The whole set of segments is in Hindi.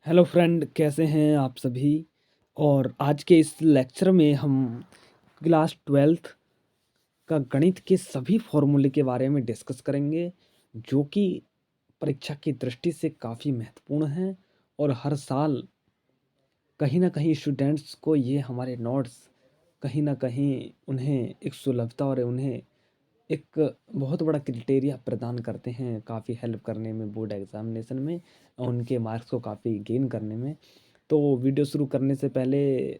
हेलो फ्रेंड, कैसे हैं आप सभी। और आज के इस लेक्चर में हम क्लास 12th का गणित के सभी फॉर्मूले के बारे में डिस्कस करेंगे, जो कि परीक्षा की दृष्टि से काफ़ी महत्वपूर्ण हैं। और हर साल कहीं ना कहीं स्टूडेंट्स को ये हमारे नोट्स कहीं ना कहीं उन्हें एक सुलभता और उन्हें एक बहुत बड़ा क्राइटेरिया प्रदान करते हैं, काफ़ी हेल्प करने में बोर्ड एग्जामिनेशन में, उनके मार्क्स को काफ़ी गेन करने में। तो वीडियो शुरू करने से पहले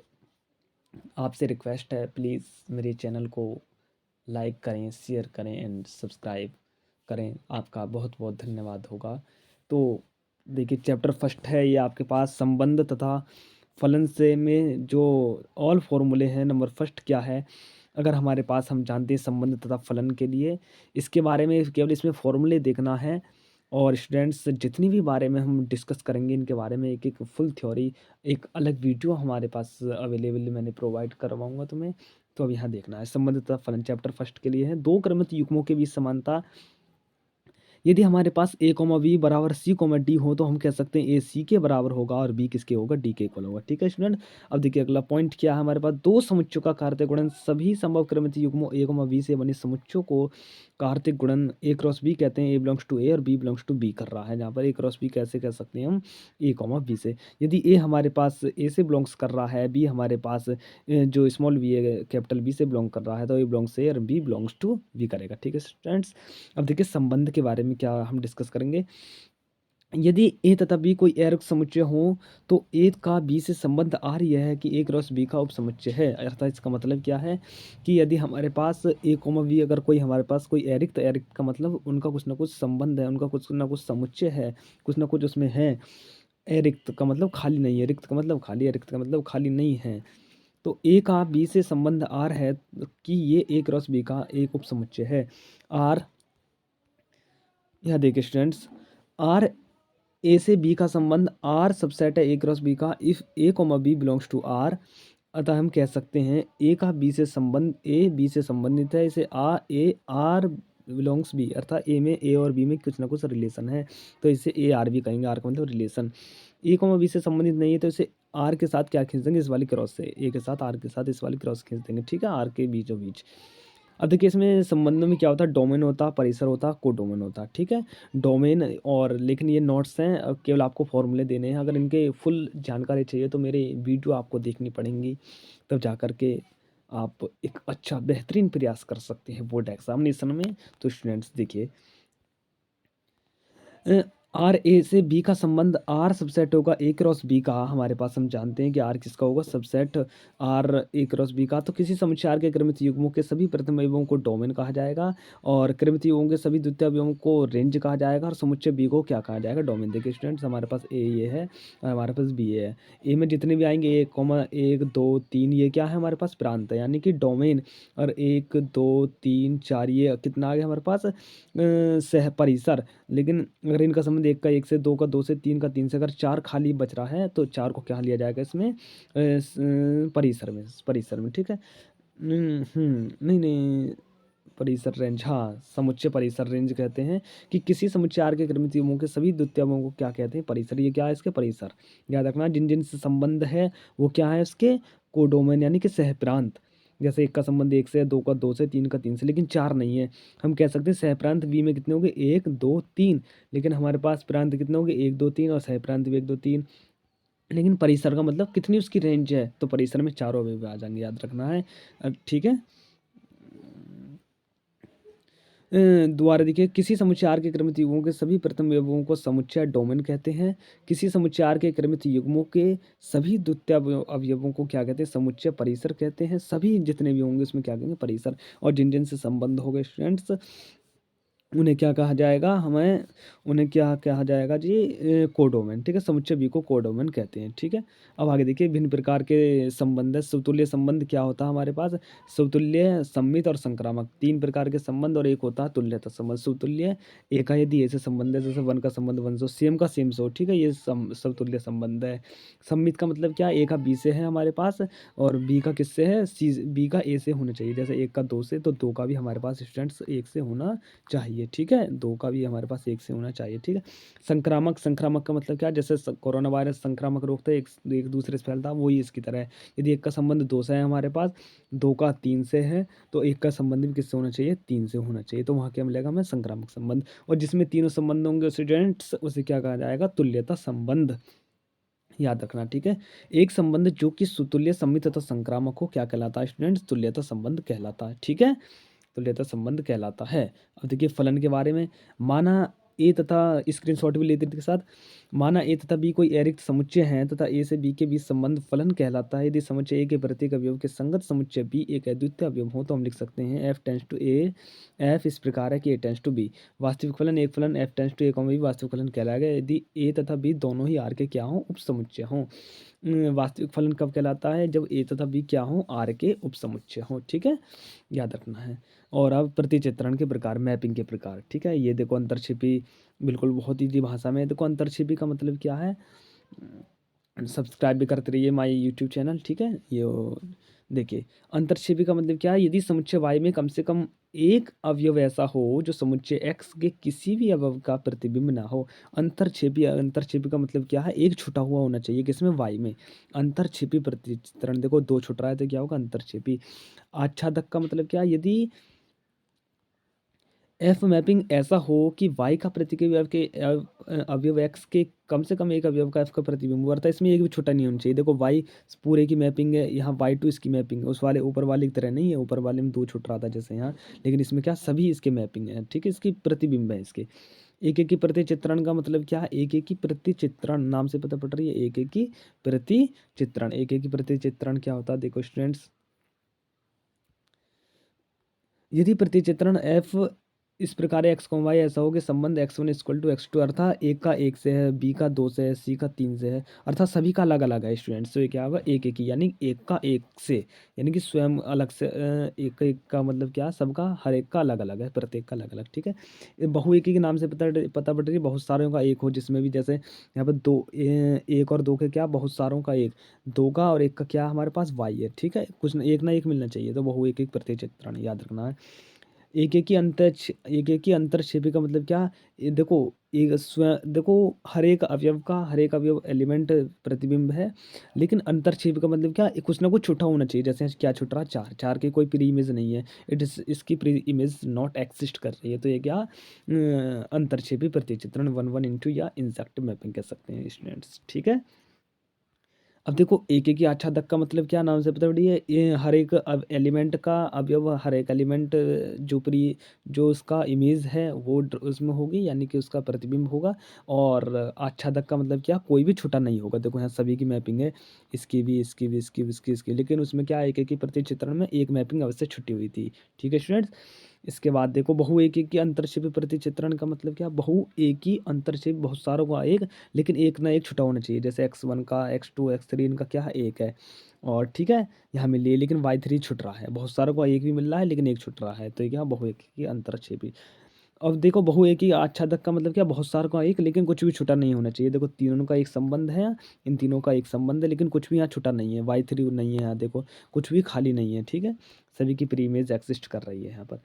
आपसे रिक्वेस्ट है, प्लीज़ मेरे चैनल को लाइक करें, शेयर करें एंड सब्सक्राइब करें। आपका बहुत बहुत धन्यवाद होगा। तो देखिए, चैप्टर फर्स्ट है ये आपके पास, संबंध तथा फलन से में जो ऑल फॉर्मूले हैं। नंबर फर्स्ट क्या है, अगर हमारे पास, हम जानते हैं संबंध तथा फलन के लिए इसके बारे में केवल इसमें फॉर्मूले देखना है। और स्टूडेंट्स, जितनी भी बारे में हम डिस्कस करेंगे इनके बारे में, एक एक फुल थ्योरी, एक अलग वीडियो हमारे पास अवेलेबल मैंने प्रोवाइड करवाऊंगा तुम्हें। तो अब यहाँ देखना है, संबंध तथा फलन चैप्टर फर्स्ट के लिए है। दो क्रमित युग्मों के बीच समानता। यदि हमारे पास a कॉमा बी बराबर c कॉमा डी हो तो हम कह सकते हैं a c के बराबर होगा और b किसके होगा, d के इक्वल होगा। ठीक है स्टूडेंट। अब देखिए अगला पॉइंट क्या है, हमारे पास दो समुच्चयों का कार्तीय गुणन सभी संभव क्रमित युग्मों a कॉमा b से बने समुच्चयों को कार्तिक गुणन a क्रॉस b कहते हैं। a बिलोंग्स टू a और b बिलोंग्स टू b कर रहा है, जहाँ पर a क्रॉस b कैसे कह सकते हैं हम, a कॉमा b से। यदि a हमारे पास a से बिलोंग्स कर रहा है, b हमारे पास जो स्मॉल b है कैपिटल b से बिलोंग कर रहा है, तो a बिलोंग्स a और b बिलोंग्स टू b करेगा। ठीक है स्टूडेंट्स। अब देखिए संबंध के बारे में क्या हम डिस्कस करेंगे। यदि ए तथा बी कोई एरक समुच्चय हो तो ए का बी से संबंध आ रही है कि ए क्रॉस बी का उपसमुच्चय है। अर्थात इसका मतलब क्या है कि यदि हमारे पास ए कोमा बी अगर कोई हमारे पास कोई एरिक, तो एरिक का मतलब उनका कुछ ना कुछ संबंध है, उनका कुछ ना कुछ समुच्चय है, कुछ ना कुछ उसमें है। एरिक्त का मतलब खाली नहीं है, रिक्त का मतलब खाली है, रिक्त का मतलब खाली नहीं है। तो ए का बी से संबंध आर है कि ये ए क्रॉस बी का एक उपसमुच्चय है। आर, यहाँ देखिए स्टूडेंट्स, आर ए से बी का संबंध आर सबसेट है ए क्रॉस बी का if A comma B belongs to R. अतः हम कह सकते हैं ए का बी से संबंध, ए बी से संबंधित है, इसे ए आर बिलोंग्स बी, अर्थात ए में ए और बी में कुछ ना कुछ रिलेशन है, तो इसे ए आर बी कहेंगे। आर का मतलब रिलेशन। ए कोमा बी से संबंधित नहीं है तो इसे आर के साथ क्या खींच देंगे, इस वाली क्रॉस से, ए के साथ आर के साथ इस वाली क्रॉस खींच देंगे। ठीक है, आर के बीचों बीच। अब देखिए इसमें संबंधों में क्या होता है, डोमेन होता है, परिसर होता है, कोडोमेन होता है। ठीक है, डोमेन और, लेकिन ये नोट्स हैं, केवल आपको फॉर्मूले देने हैं। अगर इनके फुल जानकारी चाहिए तो मेरे वीडियो आपको देखनी पड़ेंगी, तब जा कर के आप एक अच्छा बेहतरीन प्रयास कर सकते हैं बोर्ड एग्जामिनेशन में। तो स्टूडेंट्स देखिए, आर ए से बी का संबंध आर सबसेट होगा ए क्रॉस बी का। हमारे पास हम जानते हैं कि आर किसका होगा, subset R A cross B का। तो किसी समुच्चय आर के क्रमित युग्मों के सभी प्रथम अवयवों को डोमेन कहा जाएगा, और क्रमित युग्मों के सभी द्वितीय अवयवों को रेंज कहा जाएगा, और समुच्चय बी को क्या कहा जाएगा, डोमेन। देखिए स्टूडेंट्स, हमारे पास ए ये है और हमारे पास बी ये है। ए में जितने भी आएंगे, एक कॉमा एक दो तीन, ये क्या है हमारे पास, प्रांत है, यानी कि डोमेन। और एक दो तीन चार, ये कितना आ गया हमारे पास, सह परिसर। लेकिन अगर इनका संबंध एक का एक से, दो का दो से, तीन का तीन से, अगर चार खाली बच रहा है तो चार को क्या लिया जाएगा इसमें, परिसर में, परिसर में। ठीक है, नहीं नहीं, परिसर रेंज, हाँ, समुच्चय परिसर रेंज कहते हैं कि किसी समुच्चय आर के क्रमित युग्मों के सभी द्वितीय अवयवों को क्या कहते हैं, परिसर। ये क्या है, इसके परिसर। याद रखना, जिन जिन से संबंध है वो क्या है, इसके कोडोमेन यानी कि सहप्रांत। जैसे एक का संबंध एक से है, दो का दो से, तीन का तीन से, लेकिन चार नहीं है। हम कह सकते हैं सहप्रांत बी में कितने हो गए, एक दो तीन, लेकिन हमारे पास प्रांत कितने हो गए, एक दो तीन, और सहप्रांत भी एक दो तीन। लेकिन परिसर का मतलब कितनी उसकी रेंज है, तो परिसर में चारों अवयव आ जाएंगे, याद रखना है। ठीक है। दोबारा देखिए, किसी समुच्चय आर के क्रमित युग्मों के सभी प्रथम अवयवों को समुच्चय डोमेन कहते हैं। किसी समुच्चय आर के क्रमित युग्मों के सभी द्वितीय अवयवों को क्या कहते हैं, समुच्चय परिसर कहते हैं। सभी जितने भी होंगे उसमें क्या कहेंगे, परिसर। और जिन जिन से संबंध हो गए स्टूडेंट्स, उन्हें क्या कहा जाएगा, हमें उन्हें क्या कहा जाएगा जी, कोडोमेन। ठीक है, समुच्चय बी को कोडोमेन कहते हैं। ठीक है। अब आगे देखिए, भिन्न प्रकार के संबंध है। समतुल्य संबंध क्या होता है हमारे पास, समतुल्य, सममित और संक्रामक, तीन प्रकार के संबंध, और एक होता है तुल्यता संबंध। समतुल्य, एक का यदि ऐसे संबंध है जैसे वन का संबंध वन सो, सेम का सेम सो। ठीक है, ये समतुल्य संबंध है। सम्मित का मतलब क्या, ए का बी से है हमारे पास, और बी का किससे है, सी, बी का ए से होना चाहिए। जैसे एक का दो से, तो दो का भी हमारे पास स्टूडेंट्स एक से होना चाहिए। चाहिए, ठीक है? 2 का भी हमारे पास 1 से होना चाहिए, ठीक है? संक्रामक, संक्रामक का मतलब क्या है? जैसे कोरोना वायरस संक्रामक रोग था, एक एक दूसरे से फैलता, वही इसकी तरह है। यदि 1 का संबंध 2 से है हमारे पास, 2 का 3 से है, तो 1 का संबंध भी किससे होना चाहिए? 3 से होना चाहिए। तो वहाँ क्या मिलेगा हमें? संक्रामक संबंध। और जिसमें तीनों संबंध होंगे स्टूडेंट्स, उसे क्या कहा जाएगा? तुल्यता संबंध। याद रखना, ठीक है? एक संबंध जो कि सुतुल्य, सममित तथा संक्रामक हो, क्या कहलाता है स्टूडेंट्स? तुल्यता संबंध कहलाता है, ठीक है? तुल्यता संबंध कहलाता है। अब देखिए फलन के बारे में, माना ए तथा स्क्रीनशॉट भी लेते के साथ, माना ए तथा बी कोई अरिक्त समुच्चय हैं तथा ए से बी के बीच संबंध फलन कहलाता है। यदि समुच्चय ए के प्रत्येक अवयव के संगत समुच्चय बी एक अद्वितीय अवयव हो तो हम लिख सकते हैं F tends to A. F इस प्रकार है कि ए टेंस टू बी। वास्तविक फलन एक फलन F tends to A B वास्तविक फलन कहलाएगा यदि ए तथा बी दोनों ही आर के क्या हों? उपसमुच्चय हों। वास्तविक फलन कब कहलाता है? जब ए तथा बी क्या हों? आर के उपसमुच्चय हों, ठीक है? याद रखना है। और अब प्रतिचित्रण के प्रकार, मैपिंग के प्रकार, ठीक है? ये देखो अंतर्छिपी, बिल्कुल बहुत ईजी भाषा में। देखो अंतर्छिपी का मतलब क्या है? सब्सक्राइब भी करते रहिए माय यूट्यूब चैनल, ठीक है? ये देखिए अंतर्छेपी का मतलब क्या है? यदि समुच्चय y में कम से कम एक अवयव ऐसा हो जो समुच्चय x के किसी भी अवयव का प्रतिबिंब ना हो। अंतर्छेपी, अंतर्छेपी का मतलब क्या है? एक छुटा हुआ होना चाहिए, किसमें? y में। अंतर्छेपी प्रतिचित्रण, देखो 2 छुट रहा है तो क्या होगा? अंतर्छेपी। आच्छादक का मतलब क्या है? यदि एफ मैपिंग ऐसा हो कि y का प्रतिबिंब के अवयव x के कम से कम एक अवयव का f का प्रतिबिंब होता है, इसमें एक भी छोटा नहीं होना चाहिए। देखो y पूरे की मैपिंग है, यहाँ y2 इसकी मैपिंग है, उस वाले ऊपर वाले की तरह नहीं है। ऊपर वाले में 2 छूट रहा था जैसे यहाँ, लेकिन इसमें क्या सभी इसके मैपिंग है, ठीक है? इसकी प्रतिबिंब है इसके। एक एक की प्रतिचित्रण का मतलब क्या है? एक एक की प्रतिचित्रण, नाम से पता पड़ रही है, एक एक की प्रतिचित्रण। एक एक की प्रतिचित्रण क्या होता है? देखो स्टूडेंट्स, यदि प्रतिचित्रण f इस प्रकार एक्स कॉमा वाई ऐसा हो कि संबंध x1 इक्वल टू x2 अर्थात एक का एक से है, बी का 2 से है, सी का 3 से है, अर्थात सभी का अलग अलग है स्टूडेंट्स। तो ये क्या होगा? एक एक ही, यानी एक का एक से, यानी कि स्वयं अलग से। एक एक का मतलब क्या? सबका, हर एक का अलग अलग है, प्रत्येक का अलग अलग, ठीक है? ये बहु एक ही के नाम से पता पड़ रही है, बहुत सारों का एक हो, जिसमें भी जैसे यहाँ पर दो एक और दो के क्या? बहुत सारों का एक, 2 का और 1 का क्या हमारे पास? वाई है, ठीक है? कुछ ना एक मिलना चाहिए, तो बहु एक एक प्रतिचित्रण याद रखना है। एक एक की अंतर्क्षेपी का मतलब क्या? ये देखो, एक स्वयं देखो, हर एक अवयव एलिमेंट प्रतिबिंब है, लेकिन अंतर्क्षेपी का मतलब क्या? कुछ ना कुछ छूटा होना चाहिए। जैसे क्या छूट रहा? 4, 4 की कोई प्री इमेज नहीं है, इसकी प्री इमेज नॉट एक्सिस्ट कर रही है, तो ये क्या? अंतर्क्षेपी प्रतिचित्रण 1 इंटू या इंसेक्ट मैपिंग कह सकते हैं स्टूडेंट्स, ठीक है? अब देखो एक एक ही आच्छादक का मतलब क्या? नाम से पता पड़ी है, ये हर एक एलिमेंट का अवयव, हर एक एलिमेंट जो उसका इमेज है वो उसमें होगी, यानी कि उसका प्रतिबिंब होगा। और आच्छादक का मतलब क्या? कोई भी छुटा नहीं होगा। देखो यहाँ सभी की मैपिंग है, इसकी भी, इसकी भी, इसकी भी, इसकी, लेकिन उसमें क्या? एक एक की प्रतिचित्रण में एक मैपिंग अवश्य छुटी हुई थी, ठीक है स्टूडेंट्स? इसके बाद देखो बहु एक की अंतर्क्षेपी प्रतिचित्रण का मतलब क्या? बहु एक ही अंतर्क्षेपी, बहुत सारों का एक, लेकिन एक ना एक छुटा होना चाहिए। जैसे x1 का, x2, x3 इनका क्या है? एक है, और ठीक है यहाँ मिल लिए, लेकिन y3 छुट रहा है। बहुत सारों का एक भी मिल रहा है, लेकिन एक छुट रहा है, तो ये क्या? बहु एक की अंतर्क्षेपी। अब देखो बहु एक ही आच्छादक का मतलब क्या? बहुत सारों का एक, लेकिन कुछ भी छुटा नहीं होना चाहिए। देखो तीनों का एक संबंध है, इन तीनों का एक संबंध है, लेकिन कुछ भी यहाँ छुटा नहीं है। y3 नहीं है यहाँ, देखो कुछ भी खाली नहीं है, ठीक है? सभी की प्री इमेज एग्जिस्ट कर रही है यहाँ पर।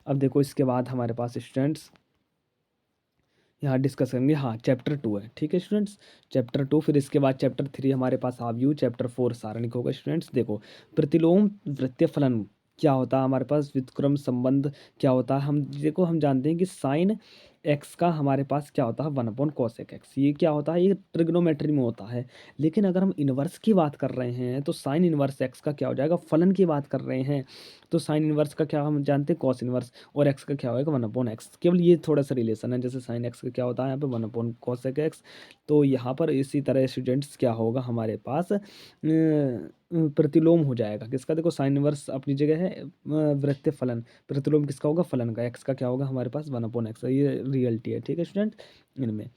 अब देखो इसके बाद हमारे पास स्टूडेंट्स यहाँ डिस्कस करेंगे, हाँ चैप्टर 2 है, ठीक है स्टूडेंट्स? चैप्टर 2, फिर इसके बाद चैप्टर 3 हमारे पास आव्यूह, चैप्टर 4 सारणिक होगा स्टूडेंट्स। देखो प्रतिलोम वृत्तीय फलन क्या होता है हमारे पास? व्युत्क्रम संबंध क्या होता है? हम देखो हम जानते हैं कि साइन एक्स का हमारे पास क्या होता है? 1/cosec x। ये क्या होता है? ये ट्रिग्नोमेट्री में होता है। लेकिन अगर हम इन्वर्स की बात कर रहे हैं तो साइन इन्वर्स एक्स का क्या हो जाएगा? फलन की बात कर रहे हैं तो साइन इन्वर्स का क्या हम जानते हैं? Cos inverse. और एक्स का क्या होगा? 1/x। केवल ये थोड़ा सा रिलेशन है, जैसे साइन एक्स का क्या होता है यहाँ पे? 1/cosec x। तो यहाँ पर इसी तरह स्टूडेंट्स क्या होगा हमारे पास? प्रतिलोम हो जाएगा किसका? देखो साइन इन्वर्स अपनी जगह है, वृत्तीय फलन। प्रतिलोम किसका होगा? फलन का। एक्स का क्या होगा हमारे पास? 1/x। ये रियलिटी है, ठीक है स्टूडेंट? इनमें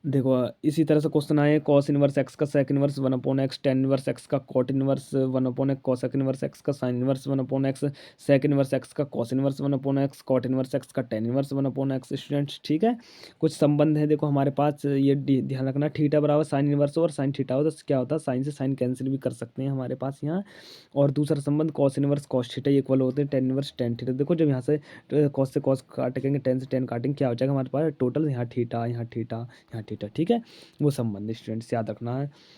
देखो इसी तरह से क्वेश्चन आए कॉस इनवर्स एक्स का sec inverse 1/x, tan inverse x का cot inverse 1/x, cosec inverse x का sine inverse 1/x, sec inverse x का cos inverse 1/x, cot inverse x का टेन इनवर्स 1/x। स्टूडेंट्स ठीक है, कुछ संबंध है देखो हमारे पास, ये ध्यान रखना, थीटा बराबर साइन इनवर्स और साइन थीटा हो तो क्या होता है, साइन से साइन कैंसिल भी कर सकते हैं हमारे पास यहाँ। और दूसरा संबंध cos inverse cos theta equal होते हैं टेन इनवर्स टेन थीटा। देखो जब यहाँ से कॉस से कॉस काटेंगे, टेन से टेन काटेंगे, क्या हो जाएगा हमारे पास टोटल, यहाँ थीटा यहाँ थीटा यहाँ थीटा। ठीक है, वो संबंध स्टूडेंट्स याद रखना है।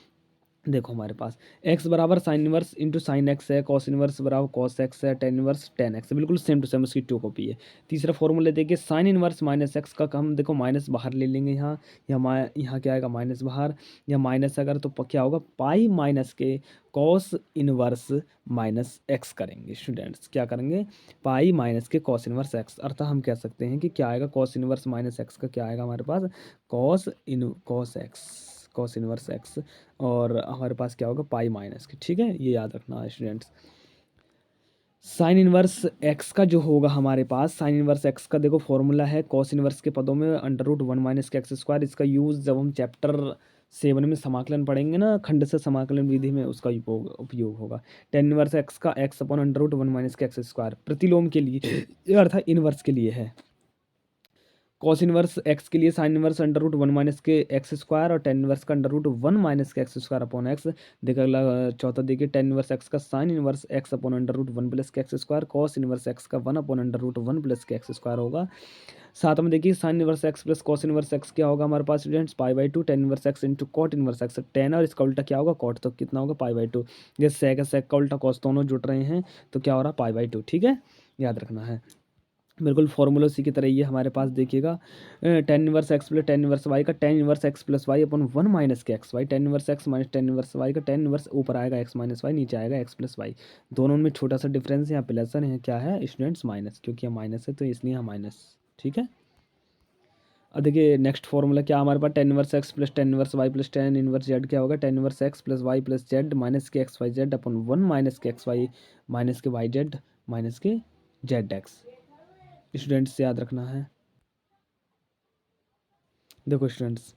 देखो हमारे पास x बराबर sine inverse into sine x है, कॉस इनवर्स बराबर कॉस एक्स है, टेन इनवर्स टेन एक्स है, बिल्कुल सेम टू सेम उसकी टू कॉपी है। तीसरा फॉर्मूला देखिए साइन इनवर्स माइनस एक्स का हम देखो माइनस बाहर ले लेंगे, यहाँ क्या आएगा माइनस बाहर, या माइनस अगर तो क्या होगा पाई माइनस के कॉस इनवर्स माइनस एक्स करेंगे। स्टूडेंट्स क्या करेंगे, पाई माइनस के कॉस इनवर्स एक्स, अर्थात हम कह सकते हैं कि क्या आएगा कॉस इनवर्स माइनस एक्स का क्या आएगा हमारे पास कॉस इनवर्स एक्स, और हमारे पास क्या होगा पाई माइनस के। ठीक है, ये याद रखना है स्टूडेंट्स। साइन इनवर्स एक्स का जो होगा हमारे पास, साइन इनवर्स एक्स का देखो फॉर्मूला है कॉस इनवर्स के पदों में अंडर रूट वन माइनस के एक्स स्क्वायर। इसका यूज़ जब हम चैप्टर 7 में समाकलन पढ़ेंगे ना, खंड से समाकलन विधि में, उसका उपयोग होगा। टेन इनवर्स एक्स का X upon under root one minus के एक्स स्क्वायर प्रतिलोम के लिए अर्थात इनवर्स के लिए है। कॉस इनवर्स एक्स के लिए sine inverse under root one minus के एक्स स्क्वायर, और टेन इनवर्स का अंडर रूट वन माइनस के एक्स स्क्वायर अपॉन एक्स। देखिए अगला चौथा देखिए टेन इनवर्स एक्स का sine inverse x upon under root one plus के x square, cos inverse x का one upon under root one plus के एक्स स्क्वायर होगा। साथ में देखिए sine inverse x plus cos inverse x क्या होगा हमारे पास students, pi by two, tan inverse x into cot inverse x, tan और इसका उल्टा क्या होगा कॉट, तो कितना होगा पाई बाई टू। ये सेक का उल्टा कॉस दोनों जुड़ रहे हैं तो क्या हो रहा है पाई बाई टू। ठीक है, याद रखना है, बिल्कुल फॉर्मूला उसी की तरह ही है हमारे पास। देखिएगा tan inverse x plus tan inverse y का tan inverse x plus y upon one minus के x y, tan inverse x minus tan inverse y का टेन इनवर्स ऊपर आएगा एक्स माइनस वाई, नीचे आएगा एक्स प्लस वाई। दोनों में छोटा सा डिफरेंस है, यहाँ प्लस है क्या है स्टूडेंट्स माइनस, क्योंकि यहाँ माइनस है तो इसलिए यहाँ माइनस। ठीक है, अब देखिए नेक्स्ट फॉर्मूला क्या हमारे पास, tan inverse x plus tan inverse y plus tan inverse z क्या होगा, tan inverse x plus y plus z minus के x y z upon one minus के एक्स वाई माइनस के वाई जेड माइनस के जेड एक्स। स्टूडेंट्स से याद रखना है। देखो students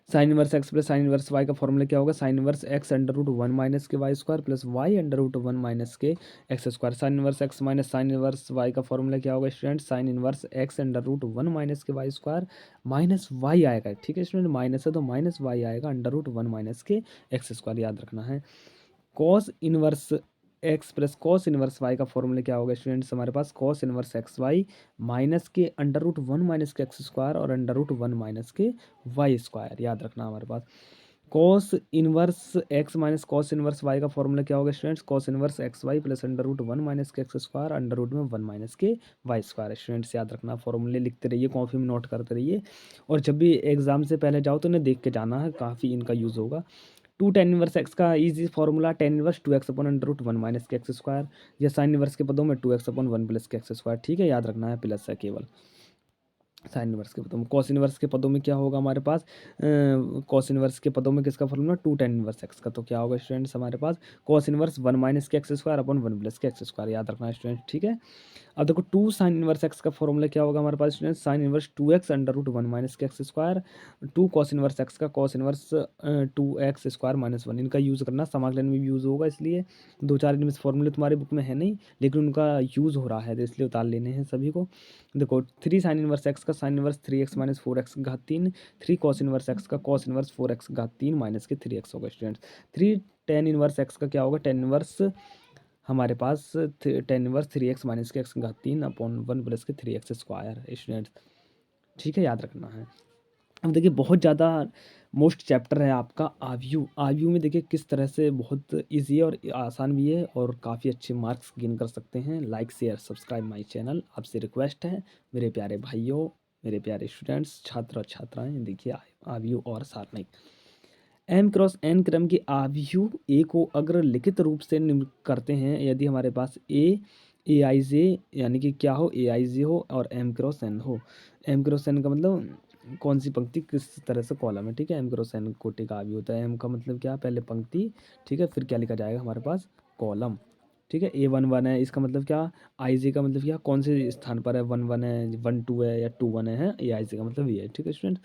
sine inverse x plus sine inverse y का फॉर्मूला क्या होगा, sine inverse x under root one minus के y square plus y under root one minus के x square. Sine inverse x minus sine inverse y का फॉर्मूला क्या होगा student, sine inverse x under root one minus के वाई स्क्वायर माइनस वाई आएगा। ठीक है स्टूडेंट, माइनस है तो माइनस वाई आएगा अंडर रूट वन माइनस के एक्स स्क्वायर, याद रखना है। Cos inverse x plus cos inverse y का फॉर्मूला क्या होगा स्टूडेंट्स हमारे पास, cos inverse x y minus के अंडर रूट वन माइनस के एक्स स्क्वायर और अंडर रूट वन माइनस के वाई स्क्वायर, याद रखना हमारे पास। Cos inverse x minus cos inverse y का फॉर्मूला क्या होगा students, cos inverse x y plus under root one minus के एक्स स्क्वायर अंडर रूट में वन माइनस के वाई स्क्वायर। स्टूडेंट्स याद रखना, फॉर्मूले लिखते रहिए, कॉपी में नोट करते रहिए, और जब भी एग्जाम से पहले जाओ तो इन्हें देख के जाना है, काफ़ी इनका यूज़ होगा। टू टेन इनवर्स एक्स का easy formula, tan inverse two X upon under root one minus के एक्स स्क्वायर, या साइन इनवर्स के पदों में two X upon one plus के एक्स स्क्वायर। ठीक है, याद रखना है, प्लस है केवल साइन इनवर्स के पदों में। कॉस इनवर्स के पदों में क्या होगा हमारे पास, कॉस इनवर्स के पदों में किसका formula, two tan inverse x का, तो क्या होगा स्टूडेंट्स हमारे पास कॉस इनवर्स वन माइनस के x square upon one plus के एक्स स्क्वायर, याद रखना है स्टूडेंट। ठीक है, अब देखो टू साइन इनवर्स एक्स का फॉर्मूला क्या होगा हमारे पास student, sine inverse two x under root one minus के x square, two cos inverse x का cos inverse two x square minus one. इनका यूज़ करना समाकलन में भी यूज़ होगा, इसलिए दो चार इनमें फॉर्मूले तुम्हारी बुक में है नहीं, लेकिन उनका यूज़ हो रहा है तो इसलिए उतार लेने हैं सभी को। देखो थ्री साइन इनवर्स एक्स का sine inverse three x minus four x घात तीन, थ्री कॉस इनवर्स एक्स का कॉस इनवर्स फोर एक्स घात तीन माइनस के थ्री एक्स होगा students. Three tan inverse x का क्या होगा, टेन इनवर्स हमारे पास tan inverse three x minus के एक्स घात तीन अपॉन वन प्लस के थ्री एक्स स्क्वायर स्टूडेंट्स। ठीक है, याद रखना है। अब देखिए बहुत ज़्यादा मोस्ट चैप्टर है आपका आव्यू। आव्यू में देखिए किस तरह से बहुत इजी है और आसान भी है, और काफ़ी अच्छे मार्क्स गेन कर सकते हैं। Like share subscribe my channel, आपसे रिक्वेस्ट है मेरे प्यारे भाइयों, मेरे प्यारे स्टूडेंट्स, छात्र और छात्राएं। देखिए आव्यू और सारणिक, एम क्रॉस एन क्रम की आव्यूह ए को अगर लिखित रूप से निम्न करते हैं, यदि हमारे पास ए आई जे यानी कि क्या हो, ए आई जे हो और एम क्रॉस एन हो। एम क्रॉस एन का मतलब कौन सी पंक्ति किस तरह से कॉलम है। ठीक है, एम क्रॉस एन कोटि का आव्यूह होता है। एम का मतलब क्या, पहले पंक्ति, ठीक है, फिर क्या लिखा जाएगा हमारे पास कॉलम। ठीक है। A11 है, इसका मतलब क्या, IJ का मतलब क्या, कौन से स्थान पर है, 1 1 है, 1 2 है या 2 1 है, ये IJ का मतलब ये है। ठीक है स्टूडेंट,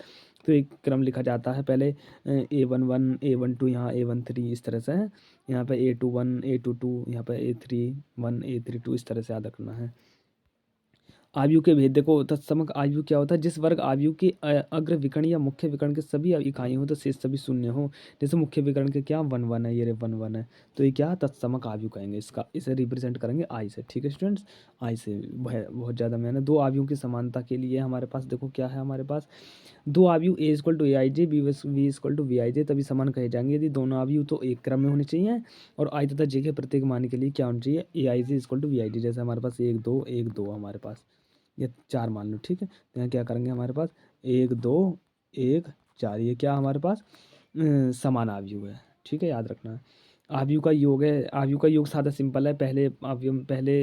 तो एक क्रम लिखा जाता है, पहले A11 A12, यहाँ A13 इस तरह से है, यहाँ पे A21 A22, यहाँ पे A31 A32 इस तरह से याद रखना है। आयु के भेद देखो, तत्समक आयु क्या होता है, जिस वर्ग आयु के अग्र विकर्ण या मुख्य विकर्ण के सभी इकाई हो तो शेष सभी शून्य हो। जैसे मुख्य विकर्ण के क्या 1 1 है, ये 1 1 है, तो ये क्या तत्समक आयु कहेंगे, इसका इसे रिप्रेजेंट करेंगे आई से। ठीक है स्टूडेंट्स, आई से बहुत ज़्यादा मैंने दो आयु की समानता के लिए हमारे पास देखो क्या है, हमारे पास दो आयु A equal to a i j, B equal to v i j तभी समान कहे जाएंगे यदि दोनों आयु तो एक क्रम में होने चाहिए, और आई तथा जे के प्रत्येक मान के लिए क्या होना चाहिए, ए i J equal to v i जे। जैसे हमारे पास 1 2 हमारे पास ये 4 मान लो। ठीक है, तो यहाँ क्या करेंगे, हमारे पास 1 2 1 4, ये क्या हमारे पास समान आयु है। ठीक है, याद रखना है। आयु का योग है, आयु का योग सादा सिंपल है, पहले आयु पहले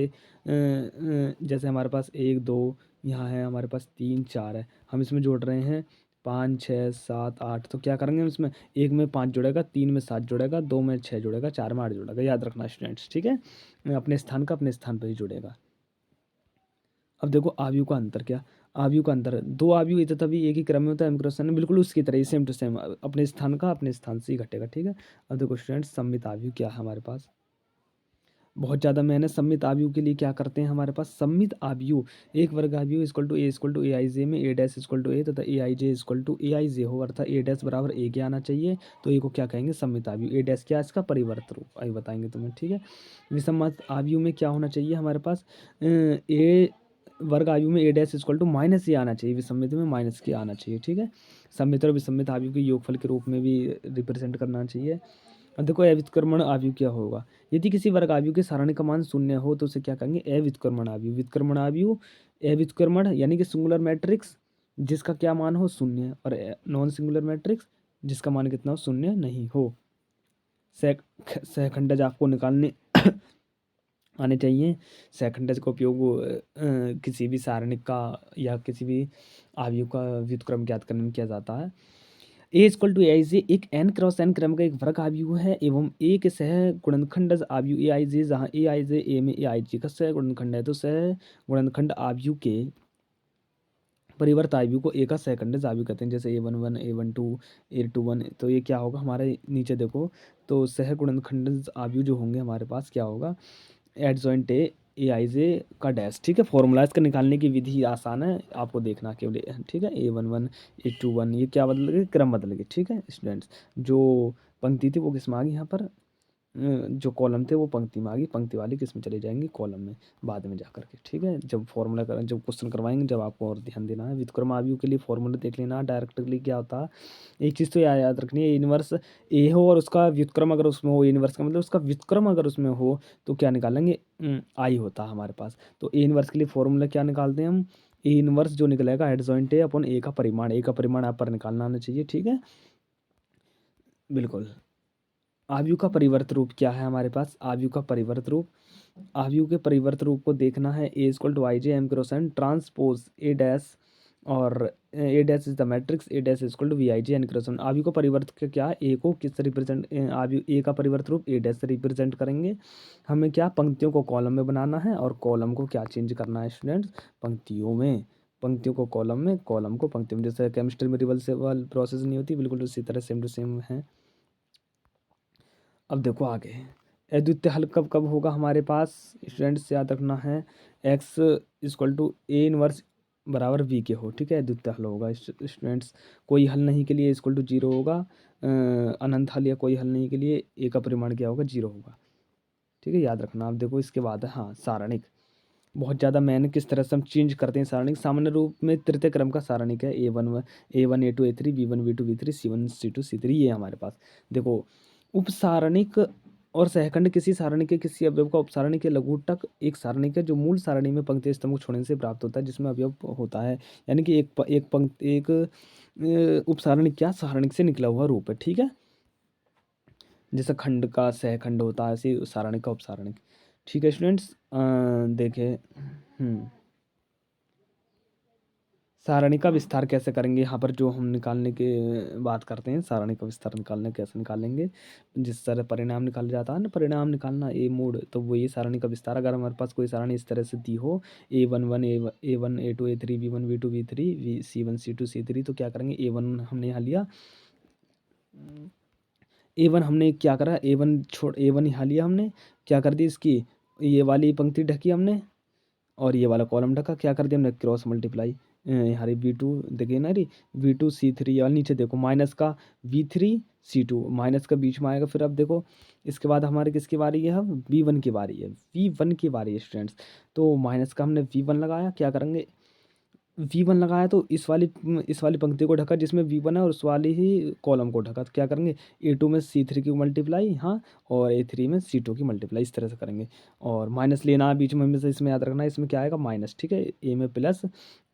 जैसे हमारे पास 1 2 यहाँ है, हमारे पास 3 4 है, हम इसमें जोड़ रहे हैं 5 6 7 8, तो क्या करेंगे हम इसमें, एक में 5 जुड़ेगा, 3 में 7 जुड़ेगा, 2 में 6 जुड़ेगा, 4 में 8 जुड़ेगा, याद रखना स्टूडेंट्स। ठीक है, अपने स्थान का अपने स्थान पर ही जुड़ेगा। अब देखो आयु का अंतर क्या, आयु का अंतर है, दो आयु ये तभी एक ही क्रम में होता है, एम बिल्कुल उसकी तरह ही सेम टू सेम, अपने स्थान का अपने स्थान से ही घटेगा। ठीक है, अब देखो स्टूडेंट्स, सम्मित आयु क्या है हमारे पास, बहुत ज़्यादा मैंने सम्मित आयु के लिए क्या करते हैं, हमारे पास सम्मित आयु एक वर्ग आयु इक्वल टू ए आई जे में ए डैश इक्वल टू ए तथा ए i J equal to a i जे हो, अर्थात ए डैश बराबर ए के आना चाहिए, तो ए को क्या कहेंगे, सम्मित आयु। ए डैश क्या है, इसका परिवर्त रूप अभी बताएंगे तुम्हें। ठीक है, विषम आयु में क्या होना चाहिए हमारे पास, ए वर्ग आयु में ए डैश इक्वल टू माइनस ए आना चाहिए, विषमित में माइनस के आना चाहिए। ठीक है, सम्मित और विषमित आयु के योगफल के रूप में भी रिप्रेजेंट करना चाहिए। अब देखो अव्युत्क्रमण आयु क्या होगा, यदि किसी वर्ग आयु के सारणी का मान शून्य हो तो उसे क्या कहेंगे, अव्युत्क्रमण आयु। व्युत्क्रमण आयु, अव्युत्क्रमण यानी कि सिंगुलर मैट्रिक्स जिसका क्या मान हो शून्य, और नॉन सिंगुलर मैट्रिक्स जिसका मान कितना हो, शून्य नहीं हो। सहखंडज आपको निकालने आने चाहिए। सहखंडज का उपयोग किसी भी सारणिक का या किसी भी आयु का व्युत्क्रम ज्ञात करने में किया जाता है। A equal to a i जे एक एन क्रॉस एन क्रम का एक वर्ग आयु है एवं ए के सह गुणनखंड आयु ए आई जे, जहाँ ए आई जे ए में ए आई जे का सह गुणनखंड है, तो सह गुणनखंड आयु के परिवर्त आयु को ए का सहखंड आयु कहते हैं। जैसे A11 A12 A21, तो ये क्या होगा हमारे नीचे देखो, तो सह गुणनखंड आयु जो होंगे हमारे पास क्या होगा, एडजॉइंट ए आई जे का डैश। ठीक है, फॉर्मूला इसका निकालने की विधि आसान है, आपको देखना केवल। ठीक है, A11 A21, ये क्या बदल गए, क्रम बदल गए। ठीक है स्टूडेंट्स, जो पंक्ति थी वो किस में आ गई, यहाँ पर जो कॉलम थे वो पंक्ति में आ गई, पंक्ति वाली किस में चले जाएंगे, कॉलम में बाद में जा करके। ठीक है, जब फॉर्मूला कर जब क्वेश्चन करवाएंगे जब आपको और ध्यान देना है। व्युत्क्रम आयु के लिए फॉर्मूला देख लेना, डायरेक्टली क्या होता है, एक चीज़ तो याद रखनी है, इनवर्स ए हो और उसका व्युत्क्रम अगर उसमें हो, इनवर्स का मतलब उसका व्युत्क्रम अगर उसमें हो तो क्या निकालेंगे, आई होता है हमारे पास। तो ए इनवर्स के लिए फॉर्मूला क्या निकालते हैं हम, ए इनवर्स जो निकलेगा एडजॉइंट ए अपन ए का परिमाण, ए का परिमाण आप पर निकालना आना चाहिए। ठीक है, बिल्कुल। आयु का परिवर्त रूप क्या है हमारे पास, आयु का परिवर्त रूप, आयु के परिवर्त रूप को देखना है, A equal to i j m cross n transpose A dash, और A dash is the matrix A dash equal to v i j n cross n. आयु का परिवर्त क्या है, ए को किस रिप्रेजेंट, आयु ए का परिवर्त रूप ए डैश से रिप्रेजेंट करेंगे। हमें क्या पंक्तियों को कॉलम में बनाना है और कॉलम को क्या चेंज करना है स्टूडेंट्स, पंक्तियों में, पंक्तियों को कॉलम में, कॉलम को पंक्तियों में। जैसे केमिस्ट्री में रिवर्सिबल प्रोसेस नहीं होती, बिल्कुल उसी तरह सेम टू सेम है। अब देखो आगे, अद्वितीय हल कब कब होगा हमारे पास, स्टूडेंट्स याद रखना है, X equal to A inverse बराबर वी के हो। ठीक है, अद्वितीय हल होगा स्टूडेंट्स, कोई हल नहीं के लिए इक्वल टू जीरो होगा, अनंत हल या कोई हल नहीं के लिए ए का परिमाण क्या होगा, जीरो होगा। ठीक है, याद रखना। आप देखो इसके बाद है हाँ सारणिक, बहुत ज़्यादा मैंने किस तरह से हम चेंज करते हैं सारणिक, सामान्य रूप में तृतीय क्रम का सारणिक है, A1 A2 A3 B1 B2 B3 C1 C2 C3, ये हमारे पास देखो। उपसारणिक और सहखंड किसी सारणी के किसी अवयव का उपसारणी के लघुटक एक सारणी है जो मूल सारणी में पंक्ति स्तंभ को छोड़ने से प्राप्त होता है, जिसमें अवयव होता है, यानी कि एक पंक्ति एक उपसारणी क्या सारणिक से निकला हुआ रूप है। ठीक है, जैसे खंड का सहखंड होता है ऐसे सारणिक का उपसारणिक। ठीक है स्टूडेंट्स, देखें सारणी का विस्तार कैसे करेंगे? यहाँ पर जो हम निकालने की बात करते हैं, सारणी का विस्तार निकालने कैसे निकालेंगे? जिस तरह परिणाम निकाला जाता है ना, परिणाम निकालना ए मोड, तो वो ये सारणी का विस्तार। अगर हमारे पास कोई सारणी इस तरह से दी हो, A11 A1 A2 A3 B1 B2 B3 C1 C2 C3, तो क्या करेंगे? A1 हमने यहाँ लिया, A1 हमने क्या करा, A1 यहाँ लिया हमने, क्या कर दी इसकी, ये वाली पंक्ति ढकी हमने और ये वाला कॉलम ढका, क्या कर दिया हमने, क्रॉस मल्टीप्लाई। यहाँ V2 देखिए ना री, V2 C3, और नीचे देखो माइनस का V3 C2, माइनस का बीच में आएगा। फिर अब देखो इसके बाद हमारे किसकी बारी है, अब V1 की बारी है, V1 की बारी है स्टूडेंट्स। तो माइनस का हमने V1 लगाया, क्या करेंगे, V1 लगाया तो इस वाली पंक्ति को ढका जिसमें V1 है, और उस वाली ही कॉलम को ढका, तो क्या करेंगे, A2 में C3 की मल्टीप्लाई, हाँ, और A3 में C2 की मल्टीप्लाई, इस तरह से करेंगे। और माइनस लेना है बीच में, हमेशा इसमें याद रखना है, इसमें क्या आएगा, माइनस, ठीक है, A में प्लस,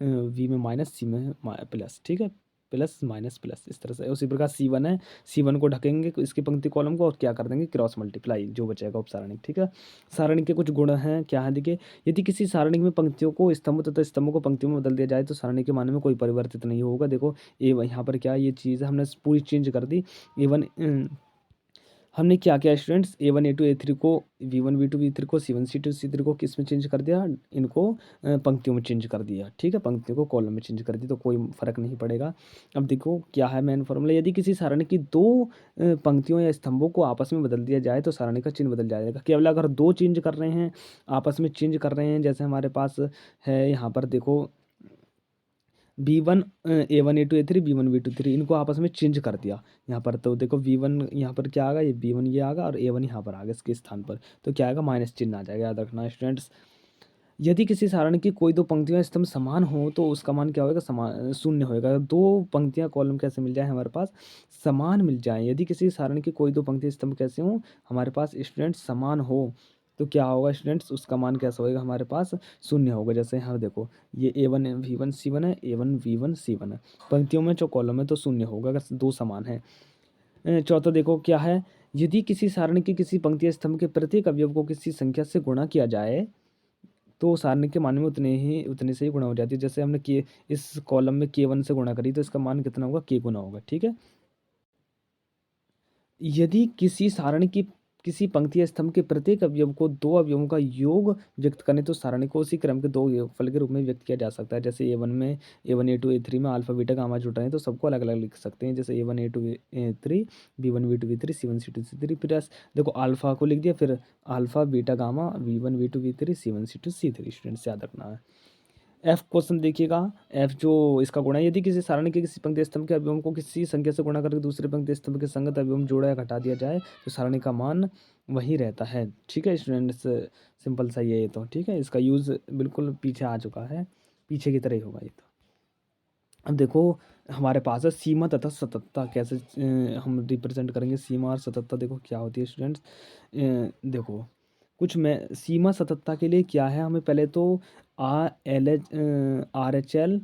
V में माइनस, C में प्लस, ठीक है, प्लस माइनस प्लस, इस तरह से। उसी प्रकार C1 है, C1 को ढकेंगे इसकी पंक्ति कॉलम को, और क्या कर देंगे, क्रॉस मल्टीप्लाई, जो बचेगा उपसारणिक, ठीक है। सारणी के कुछ गुण हैं, क्या है देखिए, यदि किसी सारणी में पंक्तियों को स्तंभ तथा स्तंभों को पंक्तियों में बदल दिया जाए तो सारणी के मान में कोई परिवर्तित नहीं होगा। देखो यहाँ पर क्या ये चीज़ है, हमने पूरी चेंज कर दी। A1 हमने क्या किया स्टूडेंट्स, A1 A2 A3 को, V1 V2 V3 को, C1 C2 C3 को किस में चेंज कर दिया, इनको पंक्तियों में चेंज कर दिया, ठीक है, पंक्तियों को कॉलम में चेंज कर दी, तो कोई फर्क नहीं पड़ेगा। अब देखो क्या है मेन फॉर्मूला, यदि किसी सारणी की दो पंक्तियों या स्तंभों को आपस में बदल दिया जाए तो सारणी का चिन्ह बदल जाएगा। केवल अगर दो चेंज कर रहे हैं, आपस में चेंज कर रहे हैं, जैसे हमारे पास है यहाँ पर देखो B1 A1 A2 A3 B1 B2 3, इनको आपस में चेंज कर दिया यहाँ पर, तो देखो V1 यहाँ पर क्या आएगा, ये B1 ये आएगा, और A1 यहाँ पर आ गया इसके स्थान पर, तो क्या आएगा, माइनस चिन्ह आ जाएगा, याद रखना स्टूडेंट्स। यदि किसी सारणी की कोई दो पंक्तियां स्तंभ समान हो तो उसका मान क्या होगा, समान शून्य होएगा। दो पंक्तियां कॉलम कैसे मिल जाए हमारे पास, समान मिल जाए। यदि किसी सारणी की कोई दो पंक्ति स्तंभ कैसे हो हमारे पास स्टूडेंट्स, समान हो, तो क्या होगा स्टूडेंट्स, उसका मान कैसा होएगा हमारे पास, शून्य होगा। जैसे यहाँ देखो ये A1 V1 C1 है, A1 V1 C1 है, पंक्तियों में जो कॉलम है तो शून्य होगा अगर दो समान है। चौथा देखो क्या है, यदि किसी सारणी की किसी पंक्ति या स्तंभ के प्रत्येक अवयव को किसी संख्या से गुणा किया जाए तो सारणी के मान में उतने से ही गुणा हो जाती है। जैसे हमने के इस कॉलम में K1 से गुणा करी तो इसका मान कितना होगा, K गुना होगा, ठीक है। यदि किसी सारणी की किसी पंक्ति या स्तंभ के प्रत्येक अवयव को दो अवयवों का योग व्यक्त करने तो सारणी को उसी क्रम के दो योगफल के रूप में व्यक्त किया जा सकता है। जैसे A1 A2 A3 में अल्फा बीटा गामा जुड़ रहे हैं तो सबको अलग अलग लिख सकते हैं। जैसे A1 A2 A3 B1 B2 B3 C1 C2 C3, फिर देखो अल्फा को लिख दिया, फिर alpha beta gamma V1 V2 V3 C1 C2 C3, students याद रखना है। एफ क्वेश्चन देखिएगा, एफ जो इसका गुणा है, यदि किसी सारणी के किसी पंक्ति स्तंभ के अवयवों को किसी संख्या से गुणा करके दूसरे पंक्ति स्तंभ के संगत अवयव में जोड़ा या घटा दिया जाए तो सारणी का मान वही रहता है, ठीक है स्टूडेंट्स। सिंपल सा ये तो ठीक है, इसका यूज़ बिल्कुल पीछे आ चुका है, पीछे की तरह ही होगा ये तो। अब देखो हमारे पास है सीमा तथा सततता, कैसे हम रिप्रेजेंट करेंगे सीमा और सततता। देखो क्या होती है स्टूडेंट्स, देखो कुछ में सीमा सततता के लिए क्या है, हमें पहले तो RHL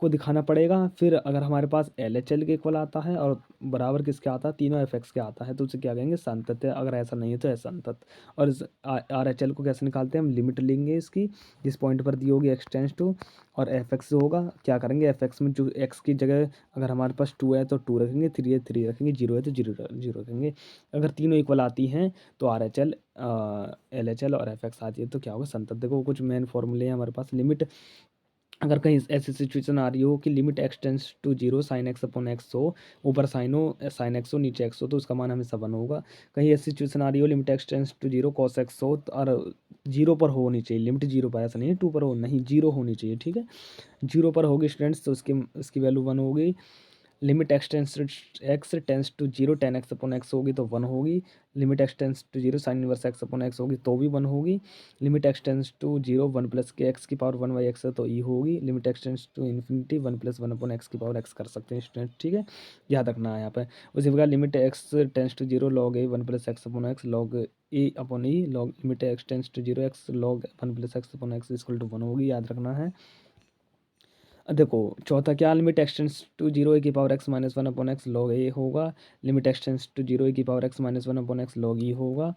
को दिखाना पड़ेगा। फिर अगर हमारे पास LHL के इक्वल आता है और बराबर किसके आता है, तीनों FX के आता है, तो उसे क्या कहेंगे, संतत है। अगर ऐसा नहीं है तो असंतत। और इस RHL को कैसे निकालते हैं, हम लिमिट लेंगे इसकी, जिस पॉइंट पर दी होगी x टेंस टू, और FX जो होगा क्या करेंगे, FX में जो x की जगह अगर हमारे पास 2 है तो 2 रखेंगे, 3 है 3 रखेंगे, 0 है तो 0 रखेंगे। अगर तीनों इक्वल आती हैं तो RHL LHL और FX आती है तो क्या होगा, संतत। देखो कुछ मेन फॉर्मूले हैं हमारे पास। लिमिट, अगर कहीं ऐसी सिचुएशन आ रही हो कि limit x tends to 0 sine X upon X हो, ऊपर साइन एक्स हो, नीचे एक्स हो, तो उसका मान हमेशा 1 होगा। कहीं ऐसी सिचुएशन आ रही हो limit x tends to 0 cos X हो, और 0 पर होनी चाहिए, लिमिट 0 पर, ऐसा नहीं है 2 पर हो, नहीं 0 होनी चाहिए, ठीक है। 0 पर होगी स्टूडेंट्स तो उसकी वैल्यू 1 होगी। Limit x tends to 0 tan x upon X होगी तो 1 होगी। Limit x tends to 0 sine inverse x upon X होगी तो भी 1 होगी। Limit x tends to 0 1 plus के एक्स की पावर 1 बाई एक्स है तो e होगी। Limit x tends to infinity 1 plus 1 upon x की पावर एक्स कर सकते हैं स्टूडेंट, ठीक है, याद रखना है यहाँ पर। उसी प्रकार limit x tends to 0 log a 1 plus x upon x log a upon e log limit x tends to 0 x log 1 plus x upon x equal to 1 होगी, याद रखना है। देखो चौथा क्या, limit x tends to zero a की power x minus one upon x log a होगा। Limit x tends to zero a की power x minus one upon x log e होगा।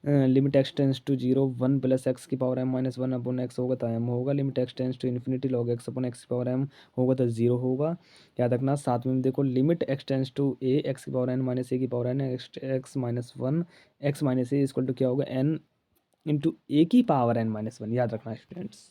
Limit x tends to zero one plus x की power m minus one upon x होगा तो एम होगा। Limit x tends to infinity log x upon x की पावर एम होगा तो जीरो होगा। याद रखना। साथ में देखो limit x tends to a x की पावर एन माइनस ए की power n x minus one x minus a equal to क्या होगा, एन इंटू ए की पावर एन माइनस वन। याद रखना स्टूडेंट्स।